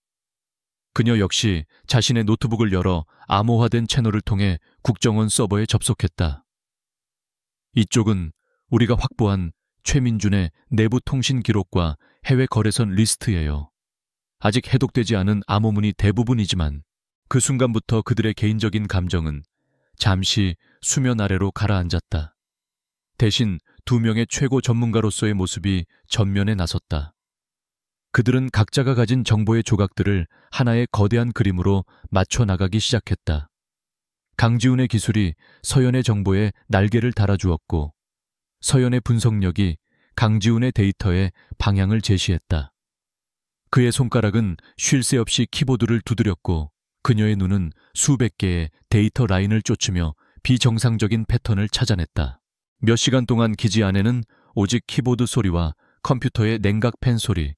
그녀 역시 자신의 노트북을 열어 암호화된 채널을 통해 국정원 서버에 접속했다. 이쪽은 우리가 확보한 최민준의 내부 통신 기록과 해외 거래선 리스트예요. 아직 해독되지 않은 암호문이 대부분이지만 그 순간부터 그들의 개인적인 감정은 잠시 수면 아래로 가라앉았다. 대신 두 명의 최고 전문가로서의 모습이 전면에 나섰다. 그들은 각자가 가진 정보의 조각들을 하나의 거대한 그림으로 맞춰 나가기 시작했다. 강지훈의 기술이 서연의 정보에 날개를 달아주었고 서연의 분석력이 강지훈의 데이터에 방향을 제시했다. 그의 손가락은 쉴 새 없이 키보드를 두드렸고 그녀의 눈은 수백 개의 데이터 라인을 쫓으며 비정상적인 패턴을 찾아냈다. 몇 시간 동안 기지 안에는 오직 키보드 소리와 컴퓨터의 냉각팬 소리,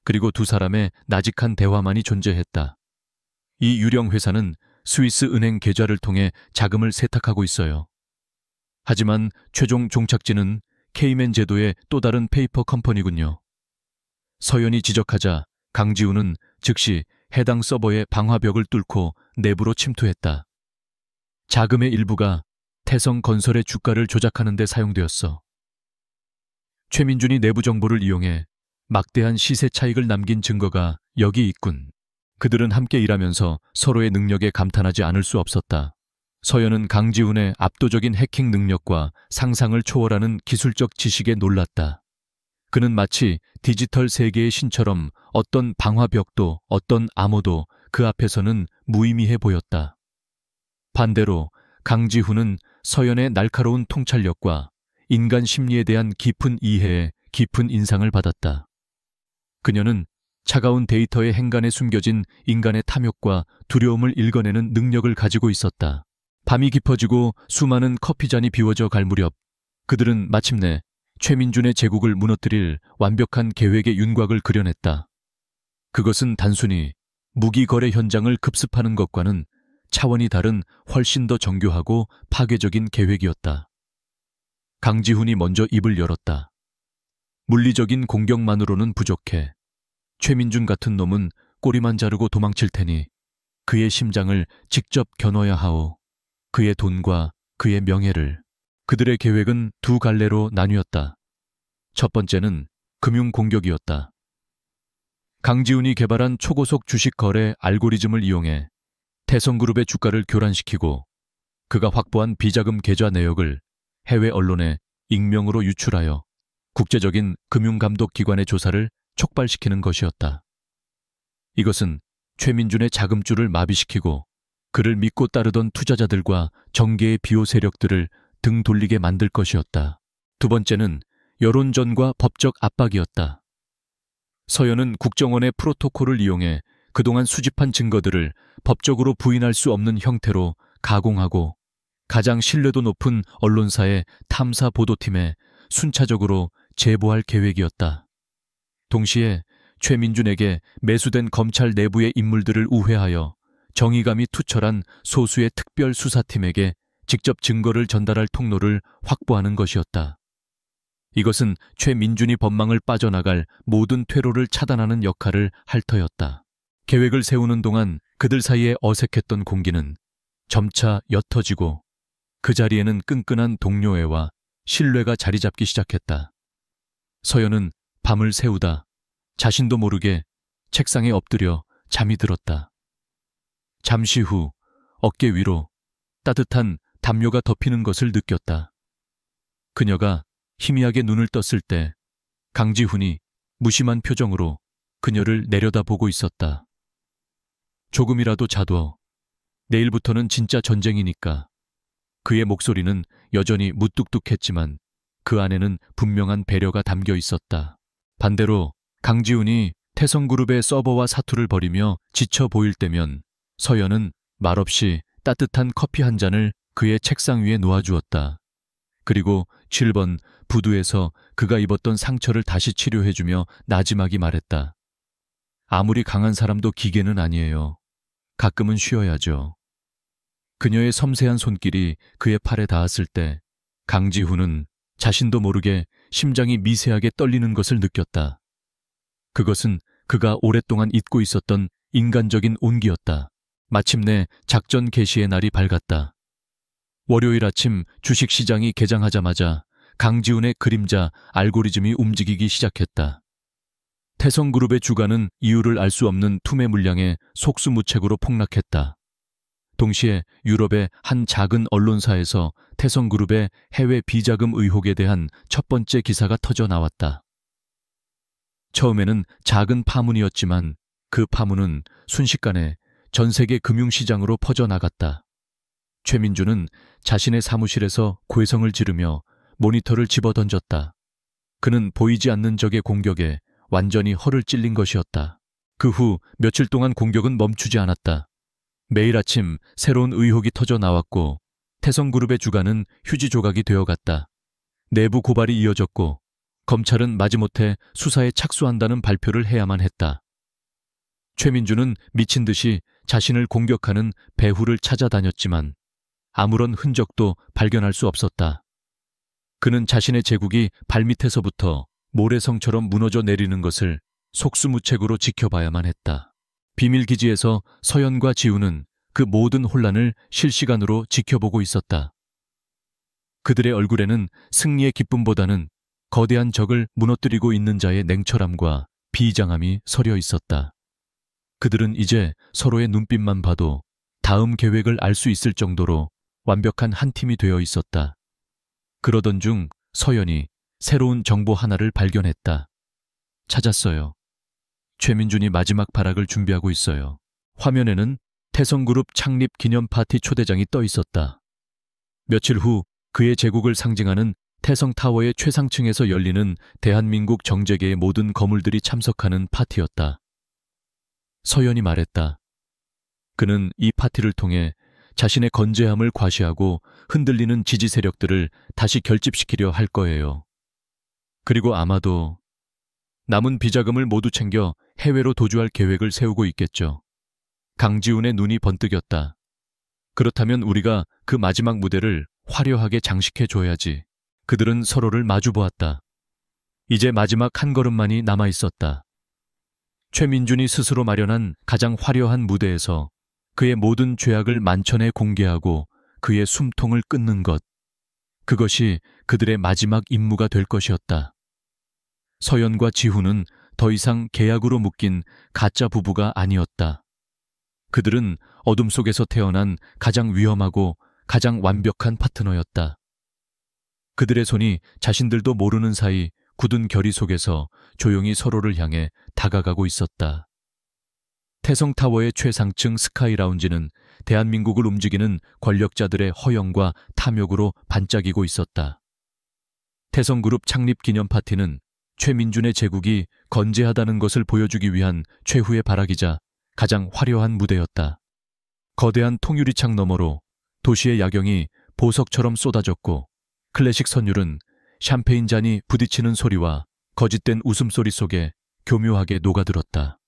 그리고 두 사람의 나직한 대화만이 존재했다. 이 유령 회사는 스위스 은행 계좌를 통해 자금을 세탁하고 있어요. 하지만 최종 종착지는 케이맨 제도의 또 다른 페이퍼 컴퍼니군요. 서연이 지적하자 강지훈은 즉시 해당 서버의 방화벽을 뚫고 내부로 침투했다. 자금의 일부가 태성건설의 주가를 조작하는 데 사용되었어. 최민준이 내부 정보를 이용해 막대한 시세 차익을 남긴 증거가 여기 있군. 그들은 함께 일하면서 서로의 능력에 감탄하지 않을 수 없었다. 서연은 강지훈의 압도적인 해킹 능력과 상상을 초월하는 기술적 지식에 놀랐다. 그는 마치 디지털 세계의 신처럼 어떤 방화벽도 어떤 암호도 그 앞에서는 무의미해 보였다. 반대로 강지훈은 서연의 날카로운 통찰력과 인간 심리에 대한 깊은 이해에 깊은 인상을 받았다. 그녀는 차가운 데이터의 행간에 숨겨진 인간의 탐욕과 두려움을 읽어내는 능력을 가지고 있었다. 밤이 깊어지고 수많은 커피잔이 비워져 갈 무렵 그들은 마침내 최민준의 제국을 무너뜨릴 완벽한 계획의 윤곽을 그려냈다. 그것은 단순히 무기 거래 현장을 급습하는 것과는 차원이 다른 훨씬 더 정교하고 파괴적인 계획이었다. 강지훈이 먼저 입을 열었다. 물리적인 공격만으로는 부족해. 최민준 같은 놈은 꼬리만 자르고 도망칠 테니 그의 심장을 직접 겨눠야 하오. 그의 돈과 그의 명예를. 그들의 계획은 두 갈래로 나뉘었다. 첫 번째는 금융 공격이었다. 강지훈이 개발한 초고속 주식 거래 알고리즘을 이용해 태성그룹의 주가를 교란시키고 그가 확보한 비자금 계좌 내역을 해외 언론에 익명으로 유출하여 국제적인 금융감독기관의 조사를 촉발시키는 것이었다. 이것은 최민준의 자금줄을 마비시키고 그를 믿고 따르던 투자자들과 정계의 비호 세력들을 등 돌리게 만들 것이었다. 두 번째는 여론전과 법적 압박이었다. 서연은 국정원의 프로토콜을 이용해 그동안 수집한 증거들을 법적으로 부인할 수 없는 형태로 가공하고 가장 신뢰도 높은 언론사의 탐사 보도팀에 순차적으로 제보할 계획이었다. 동시에 최민준에게 매수된 검찰 내부의 인물들을 우회하여 정의감이 투철한 소수의 특별 수사팀에게 직접 증거를 전달할 통로를 확보하는 것이었다. 이것은 최민준이 법망을 빠져나갈 모든 퇴로를 차단하는 역할을 할 터였다. 계획을 세우는 동안 그들 사이에 어색했던 공기는 점차 옅어지고 그 자리에는 끈끈한 동료애와 신뢰가 자리 잡기 시작했다. 서연은 밤을 새우다 자신도 모르게 책상에 엎드려 잠이 들었다. 잠시 후 어깨 위로 따뜻한 담요가 덮이는 것을 느꼈다. 그녀가 희미하게 눈을 떴을 때 강지훈이 무심한 표정으로 그녀를 내려다보고 있었다. 조금이라도 자둬. 내일부터는 진짜 전쟁이니까. 그의 목소리는 여전히 무뚝뚝했지만 그 안에는 분명한 배려가 담겨 있었다. 반대로 강지훈이 태성그룹의 서버와 사투를 벌이며 지쳐 보일 때면 서연은 말없이 따뜻한 커피 한 잔을 그의 책상 위에 놓아주었다. 그리고 7번 부두에서 그가 입었던 상처를 다시 치료해주며 나지막이 말했다. 아무리 강한 사람도 기계는 아니에요. 가끔은 쉬어야죠. 그녀의 섬세한 손길이 그의 팔에 닿았을 때 강지훈은 자신도 모르게 심장이 미세하게 떨리는 것을 느꼈다. 그것은 그가 오랫동안 잊고 있었던 인간적인 온기였다. 마침내 작전 개시의 날이 밝았다. 월요일 아침 주식시장이 개장하자마자 강지훈의 그림자 알고리즘이 움직이기 시작했다. 태성그룹의 주가는 이유를 알 수 없는 투매 물량에 속수무책으로 폭락했다. 동시에 유럽의 한 작은 언론사에서 태성그룹의 해외 비자금 의혹에 대한 첫 번째 기사가 터져 나왔다. 처음에는 작은 파문이었지만 그 파문은 순식간에 전 세계 금융시장으로 퍼져나갔다. 최민준은 자신의 사무실에서 괴성을 지르며 모니터를 집어던졌다. 그는 보이지 않는 적의 공격에 완전히 허를 찔린 것이었다. 그 후 며칠 동안 공격은 멈추지 않았다. 매일 아침 새로운 의혹이 터져 나왔고 태성그룹의 주가는 휴지 조각이 되어갔다. 내부 고발이 이어졌고 검찰은 마지못해 수사에 착수한다는 발표를 해야만 했다. 최민준은 미친 듯이 자신을 공격하는 배후를 찾아다녔지만 아무런 흔적도 발견할 수 없었다. 그는 자신의 제국이 발밑에서부터 모래성처럼 무너져 내리는 것을 속수무책으로 지켜봐야만 했다. 비밀기지에서 서연과 지우는 그 모든 혼란을 실시간으로 지켜보고 있었다. 그들의 얼굴에는 승리의 기쁨보다는 거대한 적을 무너뜨리고 있는 자의 냉철함과 비장함이 서려 있었다. 그들은 이제 서로의 눈빛만 봐도 다음 계획을 알 수 있을 정도로 완벽한 한 팀이 되어 있었다. 그러던 중 서연이 새로운 정보 하나를 발견했다. 찾았어요. 최민준이 마지막 발악을 준비하고 있어요. 화면에는 태성그룹 창립 기념 파티 초대장이 떠 있었다. 며칠 후 그의 제국을 상징하는 태성타워의 최상층에서 열리는 대한민국 정재계의 모든 거물들이 참석하는 파티였다. 서연이 말했다. 그는 이 파티를 통해 자신의 건재함을 과시하고 흔들리는 지지 세력들을 다시 결집시키려 할 거예요. 그리고 아마도 남은 비자금을 모두 챙겨 해외로 도주할 계획을 세우고 있겠죠. 강지훈의 눈이 번뜩였다. 그렇다면 우리가 그 마지막 무대를 화려하게 장식해줘야지. 그들은 서로를 마주보았다. 이제 마지막 한 걸음만이 남아있었다. 최민준이 스스로 마련한 가장 화려한 무대에서 그의 모든 죄악을 만천에 공개하고 그의 숨통을 끊는 것. 그것이 그들의 마지막 임무가 될 것이었다. 서연과 지훈은 더 이상 계약으로 묶인 가짜 부부가 아니었다. 그들은 어둠 속에서 태어난 가장 위험하고 가장 완벽한 파트너였다. 그들의 손이 자신들도 모르는 사이 굳은 결의 속에서 조용히 서로를 향해 다가가고 있었다. 태성타워의 최상층 스카이라운지는 대한민국을 움직이는 권력자들의 허영과 탐욕으로 반짝이고 있었다. 태성그룹 창립 기념 파티는 최민준의 제국이 건재하다는 것을 보여주기 위한 최후의 발악이자 가장 화려한 무대였다. 거대한 통유리창 너머로 도시의 야경이 보석처럼 쏟아졌고 클래식 선율은 샴페인 잔이 부딪히는 소리와 거짓된 웃음소리 속에 교묘하게 녹아들었다.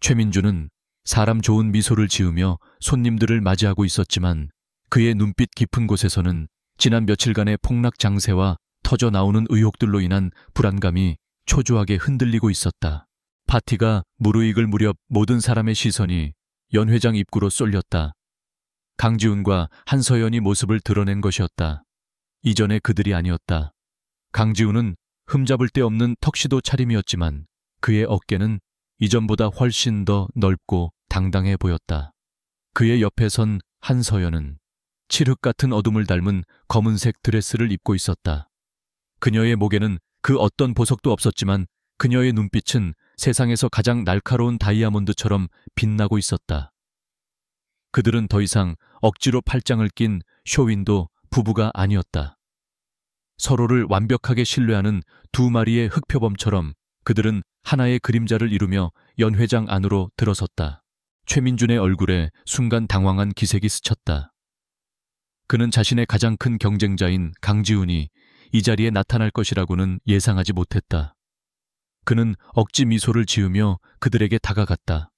최민준은 사람 좋은 미소를 지으며 손님들을 맞이하고 있었지만 그의 눈빛 깊은 곳에서는 지난 며칠간의 폭락 장세와 터져 나오는 의혹들로 인한 불안감이 초조하게 흔들리고 있었다. 파티가 무르익을 무렵 모든 사람의 시선이 연 회장 입구로 쏠렸다. 강지훈과 한서연이 모습을 드러낸 것이었다. 이전의 그들이 아니었다. 강지훈은 흠잡을 데 없는 턱시도 차림이었지만 그의 어깨는 이전보다 훨씬 더 넓고 당당해 보였다. 그의 옆에 선 한서연은 칠흑 같은 어둠을 닮은 검은색 드레스를 입고 있었다. 그녀의 목에는 그 어떤 보석도 없었지만 그녀의 눈빛은 세상에서 가장 날카로운 다이아몬드처럼 빛나고 있었다. 그들은 더 이상 억지로 팔짱을 낀 쇼윈도 부부가 아니었다. 서로를 완벽하게 신뢰하는 두 마리의 흑표범처럼 그들은 하나의 그림자를 이루며 연 회장 안으로 들어섰다. 최민준의 얼굴에 순간 당황한 기색이 스쳤다. 그는 자신의 가장 큰 경쟁자인 강지훈이 이 자리에 나타날 것이라고는 예상하지 못했다. 그는 억지 미소를 지으며 그들에게 다가갔다.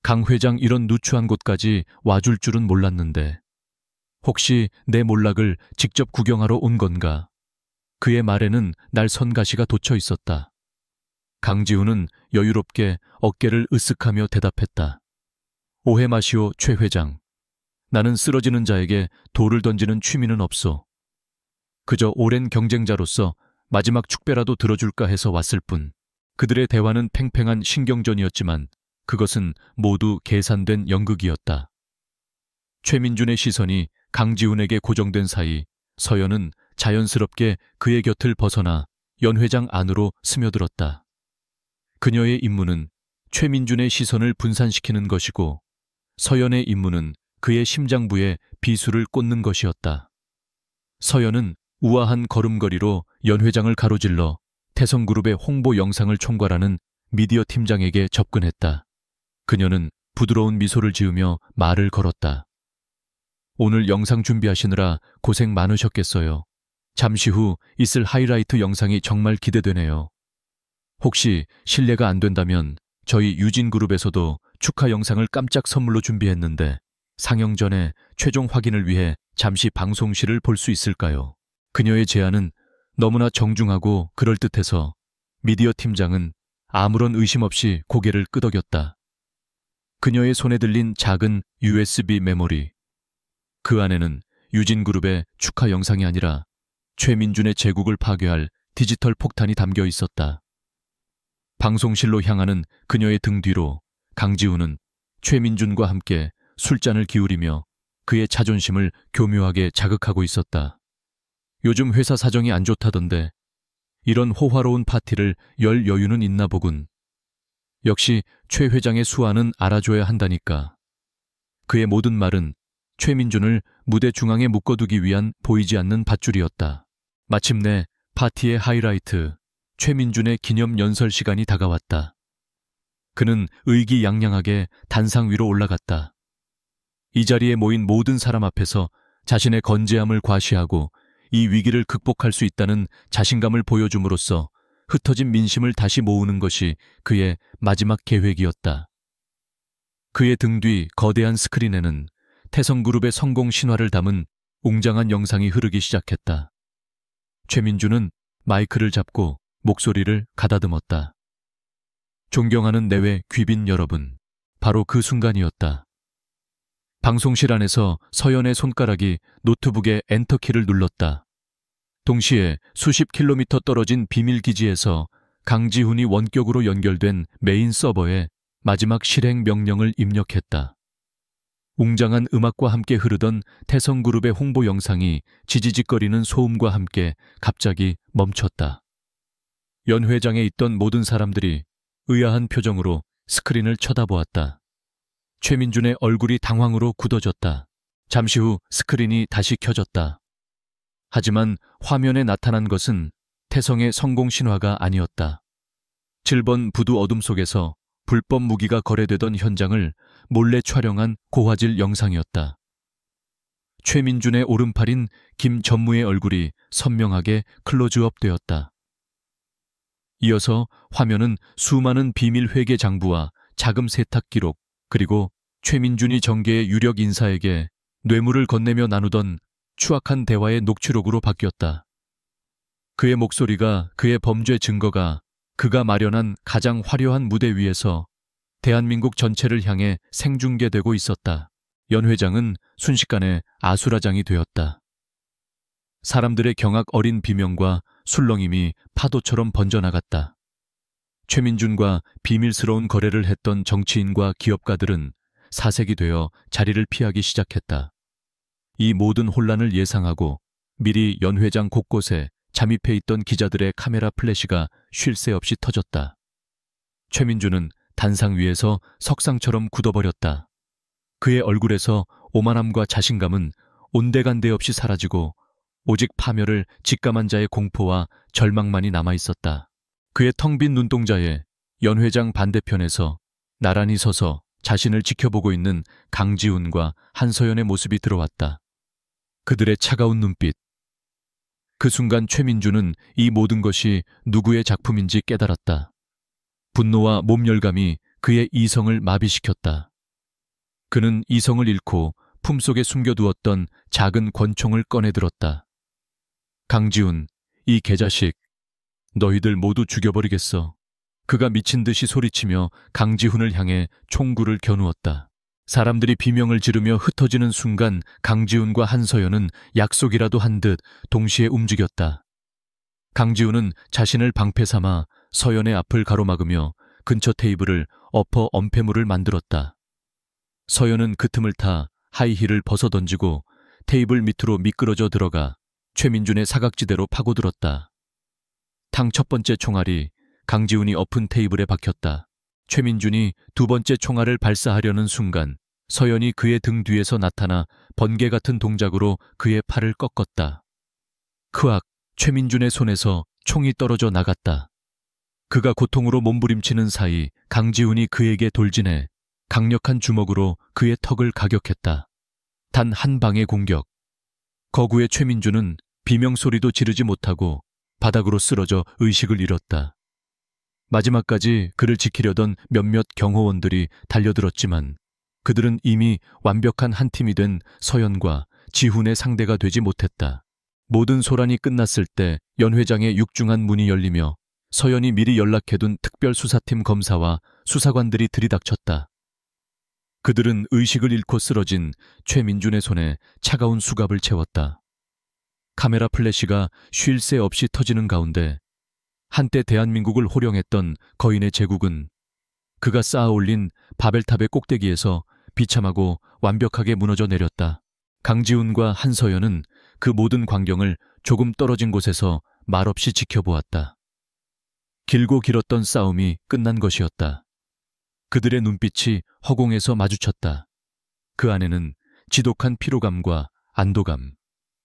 강 회장 이런 누추한 곳까지 와줄 줄은 몰랐는데 혹시 내 몰락을 직접 구경하러 온 건가? 그의 말에는 날선 가시가 돋쳐 있었다. 강지훈은 여유롭게 어깨를 으쓱하며 대답했다. 오해 마시오, 최 회장. 나는 쓰러지는 자에게 돌을 던지는 취미는 없소. 그저 오랜 경쟁자로서 마지막 축배라도 들어줄까 해서 왔을 뿐. 그들의 대화는 팽팽한 신경전이었지만 그것은 모두 계산된 연극이었다. 최민준의 시선이 강지훈에게 고정된 사이 서연은 자연스럽게 그의 곁을 벗어나 연 회장 안으로 스며들었다. 그녀의 임무는 최민준의 시선을 분산시키는 것이고 서연의 임무는 그의 심장부에 비수를 꽂는 것이었다. 서연은 우아한 걸음걸이로 연 회장을 가로질러 태성그룹의 홍보 영상을 총괄하는 미디어 팀장에게 접근했다. 그녀는 부드러운 미소를 지으며 말을 걸었다. 오늘 영상 준비하시느라 고생 많으셨겠어요. 잠시 후 있을 하이라이트 영상이 정말 기대되네요. 혹시 실례가 안 된다면 저희 유진그룹에서도 축하 영상을 깜짝 선물로 준비했는데 상영 전에 최종 확인을 위해 잠시 방송실을 볼 수 있을까요? 그녀의 제안은 너무나 정중하고 그럴듯해서 미디어 팀장은 아무런 의심 없이 고개를 끄덕였다. 그녀의 손에 들린 작은 USB 메모리. 그 안에는 유진그룹의 축하 영상이 아니라 최민준의 제국을 파괴할 디지털 폭탄이 담겨 있었다. 방송실로 향하는 그녀의 등 뒤로 강지훈은 최민준과 함께 술잔을 기울이며 그의 자존심을 교묘하게 자극하고 있었다. 요즘 회사 사정이 안 좋다던데 이런 호화로운 파티를 열 여유는 있나 보군. 역시 최 회장의 수완은 알아줘야 한다니까. 그의 모든 말은 최민준을 무대 중앙에 묶어두기 위한 보이지 않는 밧줄이었다. 마침내 파티의 하이라이트, 최민준의 기념 연설 시간이 다가왔다. 그는 의기양양하게 단상 위로 올라갔다. 이 자리에 모인 모든 사람 앞에서 자신의 건재함을 과시하고 이 위기를 극복할 수 있다는 자신감을 보여줌으로써 흩어진 민심을 다시 모으는 것이 그의 마지막 계획이었다. 그의 등 뒤 거대한 스크린에는 태성그룹의 성공 신화를 담은 웅장한 영상이 흐르기 시작했다. 최민준은 마이크를 잡고 목소리를 가다듬었다. 존경하는 내외 귀빈 여러분, 바로 그 순간이었다. 방송실 안에서 서연의 손가락이 노트북의 엔터키를 눌렀다. 동시에 수십 킬로미터 떨어진 비밀기지에서 강지훈이 원격으로 연결된 메인 서버에 마지막 실행 명령을 입력했다. 웅장한 음악과 함께 흐르던 태성그룹의 홍보 영상이 지지직거리는 소음과 함께 갑자기 멈췄다. 연 회장에 있던 모든 사람들이 의아한 표정으로 스크린을 쳐다보았다. 최민준의 얼굴이 당황으로 굳어졌다. 잠시 후 스크린이 다시 켜졌다. 하지만 화면에 나타난 것은 태성의 성공 신화가 아니었다. 7번 부두 어둠 속에서 불법 무기가 거래되던 현장을 몰래 촬영한 고화질 영상이었다. 최민준의 오른팔인 김전무의 얼굴이 선명하게 클로즈업 되었다. 이어서 화면은 수많은 비밀 회계 장부와 자금 세탁 기록, 그리고 최민준이 정계의 유력 인사에게 뇌물을 건네며 나누던 추악한 대화의 녹취록으로 바뀌었다. 그의 목소리가, 그의 범죄 증거가 그가 마련한 가장 화려한 무대 위에서 대한민국 전체를 향해 생중계되고 있었다. 연 회장은 순식간에 아수라장이 되었다. 사람들의 경악 어린 비명과 술렁임이 파도처럼 번져나갔다. 최민준과 비밀스러운 거래를 했던 정치인과 기업가들은 사색이 되어 자리를 피하기 시작했다. 이 모든 혼란을 예상하고 미리 연 회장 곳곳에 잠입해 있던 기자들의 카메라 플래시가 쉴 새 없이 터졌다. 최민준은 단상 위에서 석상처럼 굳어버렸다. 그의 얼굴에서 오만함과 자신감은 온데간데 없이 사라지고 오직 파멸을 직감한 자의 공포와 절망만이 남아있었다. 그의 텅 빈 눈동자에 연 회장 반대편에서 나란히 서서 자신을 지켜보고 있는 강지훈과 한서연의 모습이 들어왔다. 그들의 차가운 눈빛. 그 순간 최민준은 이 모든 것이 누구의 작품인지 깨달았다. 분노와 몸열감이 그의 이성을 마비시켰다. 그는 이성을 잃고 품속에 숨겨두었던 작은 권총을 꺼내들었다. 강지훈, 이 개자식, 너희들 모두 죽여버리겠어. 그가 미친 듯이 소리치며 강지훈을 향해 총구를 겨누었다. 사람들이 비명을 지르며 흩어지는 순간 강지훈과 한서연은 약속이라도 한 듯 동시에 움직였다. 강지훈은 자신을 방패 삼아 서연의 앞을 가로막으며 근처 테이블을 엎어 엄폐물을 만들었다. 서연은 그 틈을 타 하이힐을 벗어던지고 테이블 밑으로 미끄러져 들어가 최민준의 사각지대로 파고들었다. 탕 첫 번째 총알이 강지훈이 엎은 테이블에 박혔다. 최민준이 두 번째 총알을 발사하려는 순간 서연이 그의 등 뒤에서 나타나 번개 같은 동작으로 그의 팔을 꺾었다. 크악! 최민준의 손에서 총이 떨어져 나갔다. 그가 고통으로 몸부림치는 사이 강지훈이 그에게 돌진해 강력한 주먹으로 그의 턱을 가격했다. 단 한 방의 공격. 거구의 최민준은 비명소리도 지르지 못하고 바닥으로 쓰러져 의식을 잃었다. 마지막까지 그를 지키려던 몇몇 경호원들이 달려들었지만 그들은 이미 완벽한 한 팀이 된 서연과 지훈의 상대가 되지 못했다. 모든 소란이 끝났을 때 연 회장의 육중한 문이 열리며 서연이 미리 연락해둔 특별수사팀 검사와 수사관들이 들이닥쳤다. 그들은 의식을 잃고 쓰러진 최민준의 손에 차가운 수갑을 채웠다. 카메라 플래시가 쉴 새 없이 터지는 가운데 한때 대한민국을 호령했던 거인의 제국은 그가 쌓아올린 바벨탑의 꼭대기에서 비참하고 완벽하게 무너져 내렸다. 강지훈과 한서연은 그 모든 광경을 조금 떨어진 곳에서 말없이 지켜보았다. 길고 길었던 싸움이 끝난 것이었다. 그들의 눈빛이 허공에서 마주쳤다. 그 안에는 지독한 피로감과 안도감,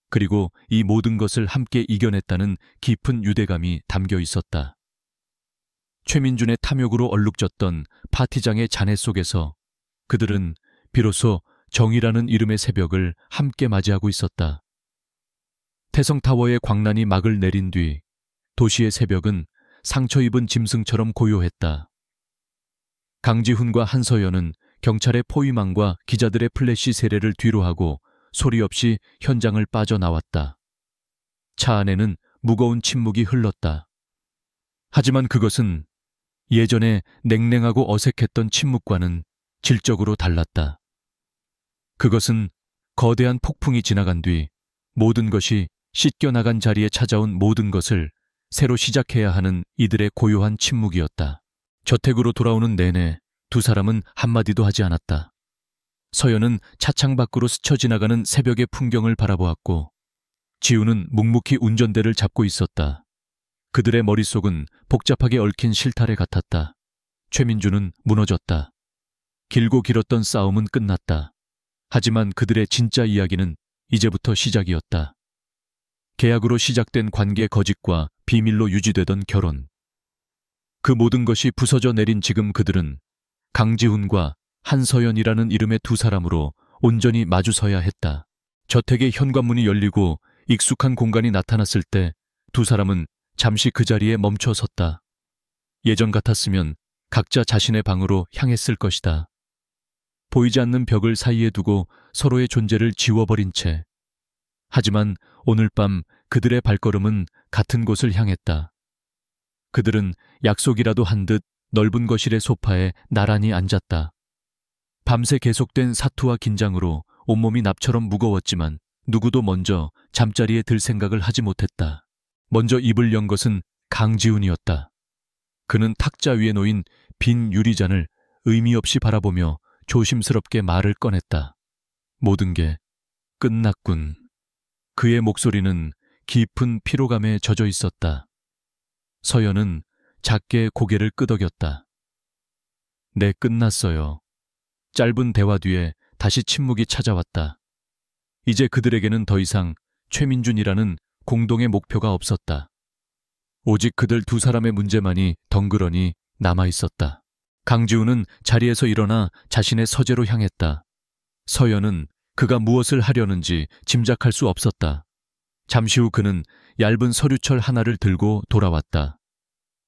그리고 이 모든 것을 함께 이겨냈다는 깊은 유대감이 담겨 있었다. 최민준의 탐욕으로 얼룩졌던 파티장의 잔해 속에서 그들은 비로소 정의라는 이름의 새벽을 함께 맞이하고 있었다. 태성타워의 광란이 막을 내린 뒤 도시의 새벽은 상처 입은 짐승처럼 고요했다. 강지훈과 한서연은 경찰의 포위망과 기자들의 플래시 세례를 뒤로하고 소리 없이 현장을 빠져나왔다. 차 안에는 무거운 침묵이 흘렀다. 하지만 그것은 예전에 냉랭하고 어색했던 침묵과는 질적으로 달랐다. 그것은 거대한 폭풍이 지나간 뒤 모든 것이 씻겨나간 자리에 찾아온 모든 것을 새로 시작해야 하는 이들의 고요한 침묵이었다. 저택으로 돌아오는 내내 두 사람은 한마디도 하지 않았다. 서연은 차창 밖으로 스쳐 지나가는 새벽의 풍경을 바라보았고 지우는 묵묵히 운전대를 잡고 있었다. 그들의 머릿속은 복잡하게 얽힌 실타래 같았다. 최민준은 무너졌다. 길고 길었던 싸움은 끝났다. 하지만 그들의 진짜 이야기는 이제부터 시작이었다. 계약으로 시작된 관계 거짓과 비밀로 유지되던 결혼. 그 모든 것이 부서져 내린 지금 그들은 강지훈과 한서연이라는 이름의 두 사람으로 온전히 마주서야 했다. 저택의 현관문이 열리고 익숙한 공간이 나타났을 때 두 사람은 잠시 그 자리에 멈춰 섰다. 예전 같았으면 각자 자신의 방으로 향했을 것이다. 보이지 않는 벽을 사이에 두고 서로의 존재를 지워버린 채. 하지만 오늘 밤 그들의 발걸음은 같은 곳을 향했다. 그들은 약속이라도 한 듯 넓은 거실의 소파에 나란히 앉았다. 밤새 계속된 사투와 긴장으로 온몸이 납처럼 무거웠지만 누구도 먼저 잠자리에 들 생각을 하지 못했다. 먼저 입을 연 것은 강지훈이었다. 그는 탁자 위에 놓인 빈 유리잔을 의미 없이 바라보며 조심스럽게 말을 꺼냈다. 모든 게 끝났군. 그의 목소리는 깊은 피로감에 젖어 있었다. 서연은 작게 고개를 끄덕였다. 네, 끝났어요. 짧은 대화 뒤에 다시 침묵이 찾아왔다. 이제 그들에게는 더 이상 최민준이라는 공동의 목표가 없었다. 오직 그들 두 사람의 문제만이 덩그러니 남아있었다. 강지훈은 자리에서 일어나 자신의 서재로 향했다. 서연은 그가 무엇을 하려는지 짐작할 수 없었다. 잠시 후 그는 얇은 서류철 하나를 들고 돌아왔다.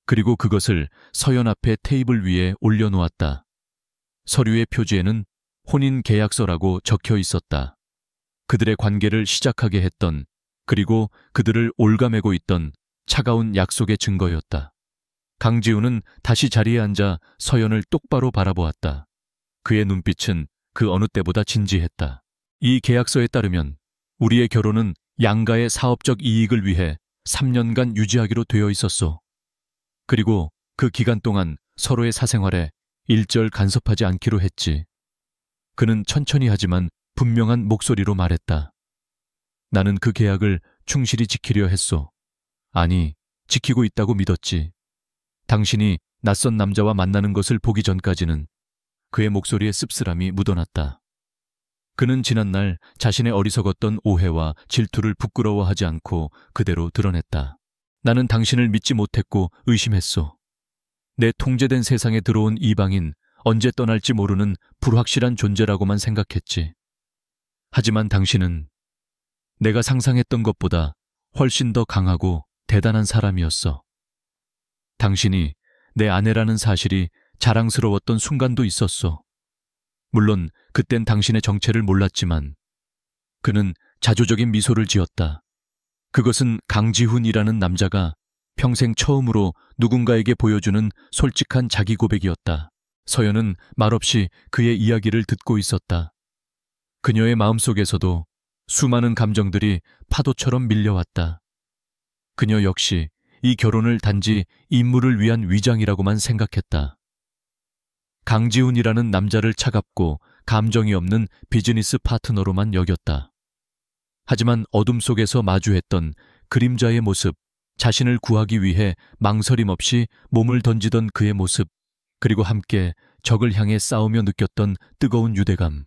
그리고 그것을 서연 앞에 테이블 위에 올려놓았다. 서류의 표지에는 혼인계약서라고 적혀 있었다. 그들의 관계를 시작하게 했던, 그리고 그들을 올가매고 있던 차가운 약속의 증거였다. 강지훈은 다시 자리에 앉아 서연을 똑바로 바라보았다. 그의 눈빛은 그 어느 때보다 진지했다. 이 계약서에 따르면 우리의 결혼은 양가의 사업적 이익을 위해 3년간 유지하기로 되어 있었소. 그리고 그 기간 동안 서로의 사생활에 일절 간섭하지 않기로 했지. 그는 천천히 하지만 분명한 목소리로 말했다. 나는 그 계약을 충실히 지키려 했소. 아니, 지키고 있다고 믿었지. 당신이 낯선 남자와 만나는 것을 보기 전까지는. 그의 목소리에 씁쓸함이 묻어났다. 그는 지난날 자신의 어리석었던 오해와 질투를 부끄러워하지 않고 그대로 드러냈다. 나는 당신을 믿지 못했고 의심했소. 내 통제된 세상에 들어온 이방인, 언제 떠날지 모르는 불확실한 존재라고만 생각했지. 하지만 당신은 내가 상상했던 것보다 훨씬 더 강하고 대단한 사람이었어. 당신이 내 아내라는 사실이 자랑스러웠던 순간도 있었어. 물론 그땐 당신의 정체를 몰랐지만. 그는 자조적인 미소를 지었다. 그것은 강지훈이라는 남자가 평생 처음으로 누군가에게 보여주는 솔직한 자기 고백이었다. 서연은 말없이 그의 이야기를 듣고 있었다. 그녀의 마음속에서도 수많은 감정들이 파도처럼 밀려왔다. 그녀 역시 이 결혼을 단지 임무를 위한 위장이라고만 생각했다. 강지훈이라는 남자를 차갑고 감정이 없는 비즈니스 파트너로만 여겼다. 하지만 어둠 속에서 마주했던 그림자의 모습, 자신을 구하기 위해 망설임 없이 몸을 던지던 그의 모습, 그리고 함께 적을 향해 싸우며 느꼈던 뜨거운 유대감.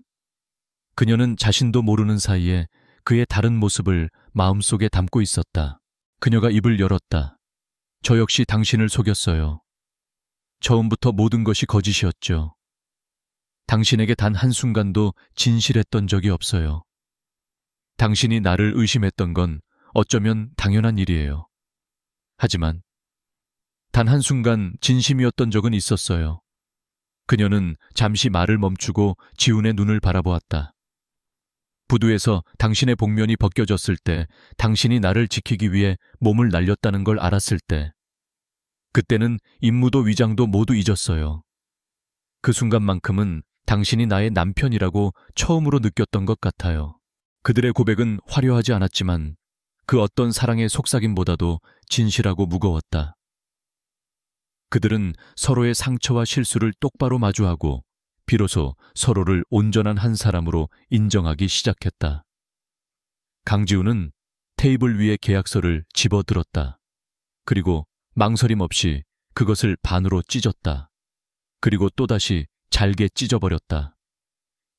그녀는 자신도 모르는 사이에 그의 다른 모습을 마음속에 담고 있었다. 그녀가 입을 열었다. 저 역시 당신을 속였어요. 처음부터 모든 것이 거짓이었죠. 당신에게 단 한순간도 진실했던 적이 없어요. 당신이 나를 의심했던 건 어쩌면 당연한 일이에요. 하지만 단 한순간 진심이었던 적은 있었어요. 그녀는 잠시 말을 멈추고 지훈의 눈을 바라보았다. 부두에서 당신의 복면이 벗겨졌을 때, 당신이 나를 지키기 위해 몸을 날렸다는 걸 알았을 때, 그때는 임무도 위장도 모두 잊었어요. 그 순간만큼은 당신이 나의 남편이라고 처음으로 느꼈던 것 같아요. 그들의 고백은 화려하지 않았지만 그 어떤 사랑의 속삭임보다도 진실하고 무거웠다. 그들은 서로의 상처와 실수를 똑바로 마주하고 비로소 서로를 온전한 한 사람으로 인정하기 시작했다. 강지훈은 테이블 위에 계약서를 집어들었다. 그리고 망설임 없이 그것을 반으로 찢었다. 그리고 또다시 잘게 찢어버렸다.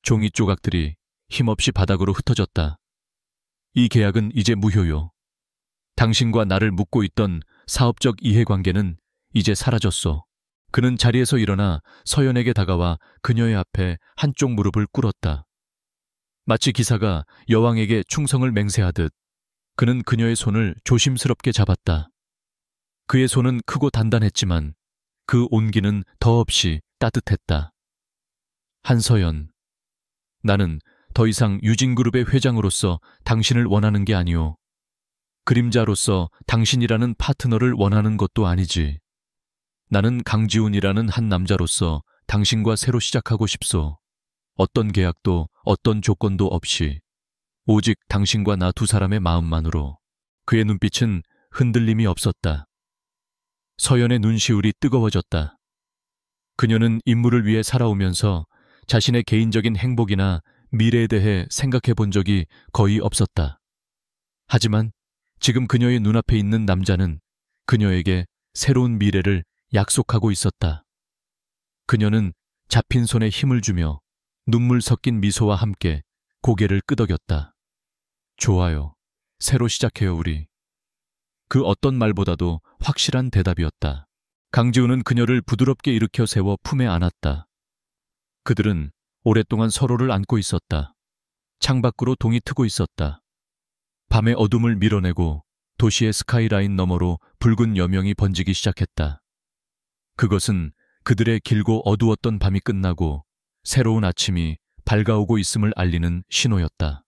종이 조각들이 힘없이 바닥으로 흩어졌다. 이 계약은 이제 무효요. 당신과 나를 묶고 있던 사업적 이해관계는 이제 사라졌소. 그는 자리에서 일어나 서연에게 다가와 그녀의 앞에 한쪽 무릎을 꿇었다. 마치 기사가 여왕에게 충성을 맹세하듯 그는 그녀의 손을 조심스럽게 잡았다. 그의 손은 크고 단단했지만 그 온기는 더없이 따뜻했다. 한서연, 나는 더 이상 유진그룹의 회장으로서 당신을 원하는 게 아니오. 그림자로서 당신이라는 파트너를 원하는 것도 아니지. 나는 강지훈이라는 한 남자로서 당신과 새로 시작하고 싶소. 어떤 계약도 어떤 조건도 없이 오직 당신과 나 두 사람의 마음만으로. 그의 눈빛은 흔들림이 없었다. 서연의 눈시울이 뜨거워졌다. 그녀는 인물을 위해 살아오면서 자신의 개인적인 행복이나 미래에 대해 생각해 본 적이 거의 없었다. 하지만 지금 그녀의 눈앞에 있는 남자는 그녀에게 새로운 미래를 약속하고 있었다. 그녀는 잡힌 손에 힘을 주며 눈물 섞인 미소와 함께 고개를 끄덕였다. 좋아요. 새로 시작해요, 우리. 그 어떤 말보다도 확실한 대답이었다. 강지훈은 그녀를 부드럽게 일으켜 세워 품에 안았다. 그들은 오랫동안 서로를 안고 있었다. 창밖으로 동이 트고 있었다. 밤의 어둠을 밀어내고 도시의 스카이라인 너머로 붉은 여명이 번지기 시작했다. 그것은 그들의 길고 어두웠던 밤이 끝나고 새로운 아침이 밝아오고 있음을 알리는 신호였다.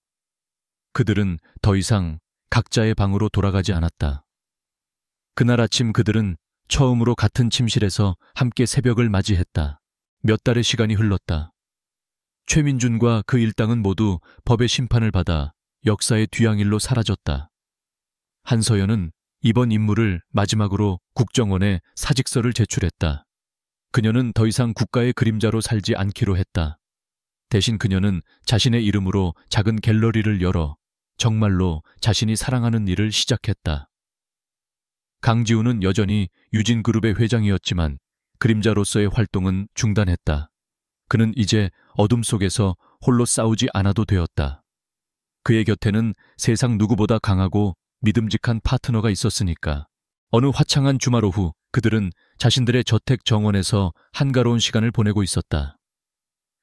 그들은 더 이상 각자의 방으로 돌아가지 않았다. 그날 아침 그들은 처음으로 같은 침실에서 함께 새벽을 맞이했다. 몇 달의 시간이 흘렀다. 최민준과 그 일당은 모두 법의 심판을 받아 역사의 뒤양일로 사라졌다. 한서연은 이번 임무를 마지막으로 국정원에 사직서를 제출했다. 그녀는 더 이상 국가의 그림자로 살지 않기로 했다. 대신 그녀는 자신의 이름으로 작은 갤러리를 열어 정말로 자신이 사랑하는 일을 시작했다. 강지훈은 여전히 유진그룹의 회장이었지만 그림자로서의 활동은 중단했다. 그는 이제 어둠 속에서 홀로 싸우지 않아도 되었다. 그의 곁에는 세상 누구보다 강하고 믿음직한 파트너가 있었으니까. 어느 화창한 주말 오후 그들은 자신들의 저택 정원에서 한가로운 시간을 보내고 있었다.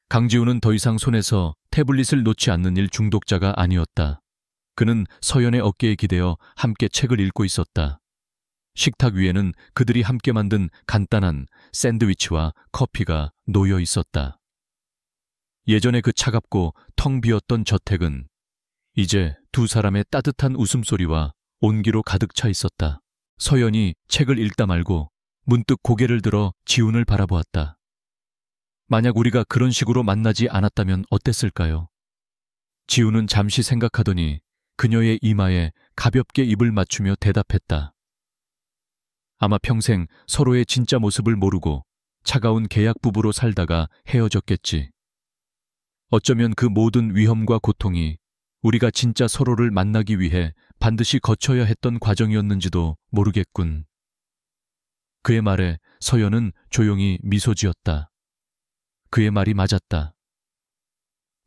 강지훈은 더 이상 손에서 태블릿을 놓지 않는 일 중독자가 아니었다. 그는 서연의 어깨에 기대어 함께 책을 읽고 있었다. 식탁 위에는 그들이 함께 만든 간단한 샌드위치와 커피가 놓여 있었다. 예전에 그 차갑고 텅 비었던 저택은 이제 두 사람의 따뜻한 웃음소리와 온기로 가득 차 있었다. 서연이 책을 읽다 말고 문득 고개를 들어 지훈을 바라보았다. 만약 우리가 그런 식으로 만나지 않았다면 어땠을까요? 지훈은 잠시 생각하더니 그녀의 이마에 가볍게 입을 맞추며 대답했다. 아마 평생 서로의 진짜 모습을 모르고 차가운 계약 부부로 살다가 헤어졌겠지. 어쩌면 그 모든 위험과 고통이 우리가 진짜 서로를 만나기 위해 반드시 거쳐야 했던 과정이었는지도 모르겠군. 그의 말에 서연은 조용히 미소 지었다. 그의 말이 맞았다.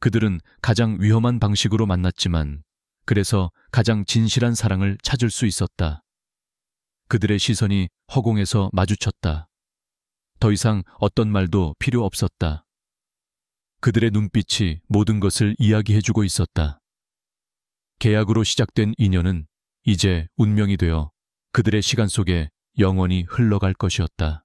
그들은 가장 위험한 방식으로 만났지만 그래서 가장 진실한 사랑을 찾을 수 있었다. 그들의 시선이 허공에서 마주쳤다. 더 이상 어떤 말도 필요 없었다. 그들의 눈빛이 모든 것을 이야기해주고 있었다. 계약으로 시작된 인연은 이제 운명이 되어 그들의 시간 속에 영원히 흘러갈 것이었다.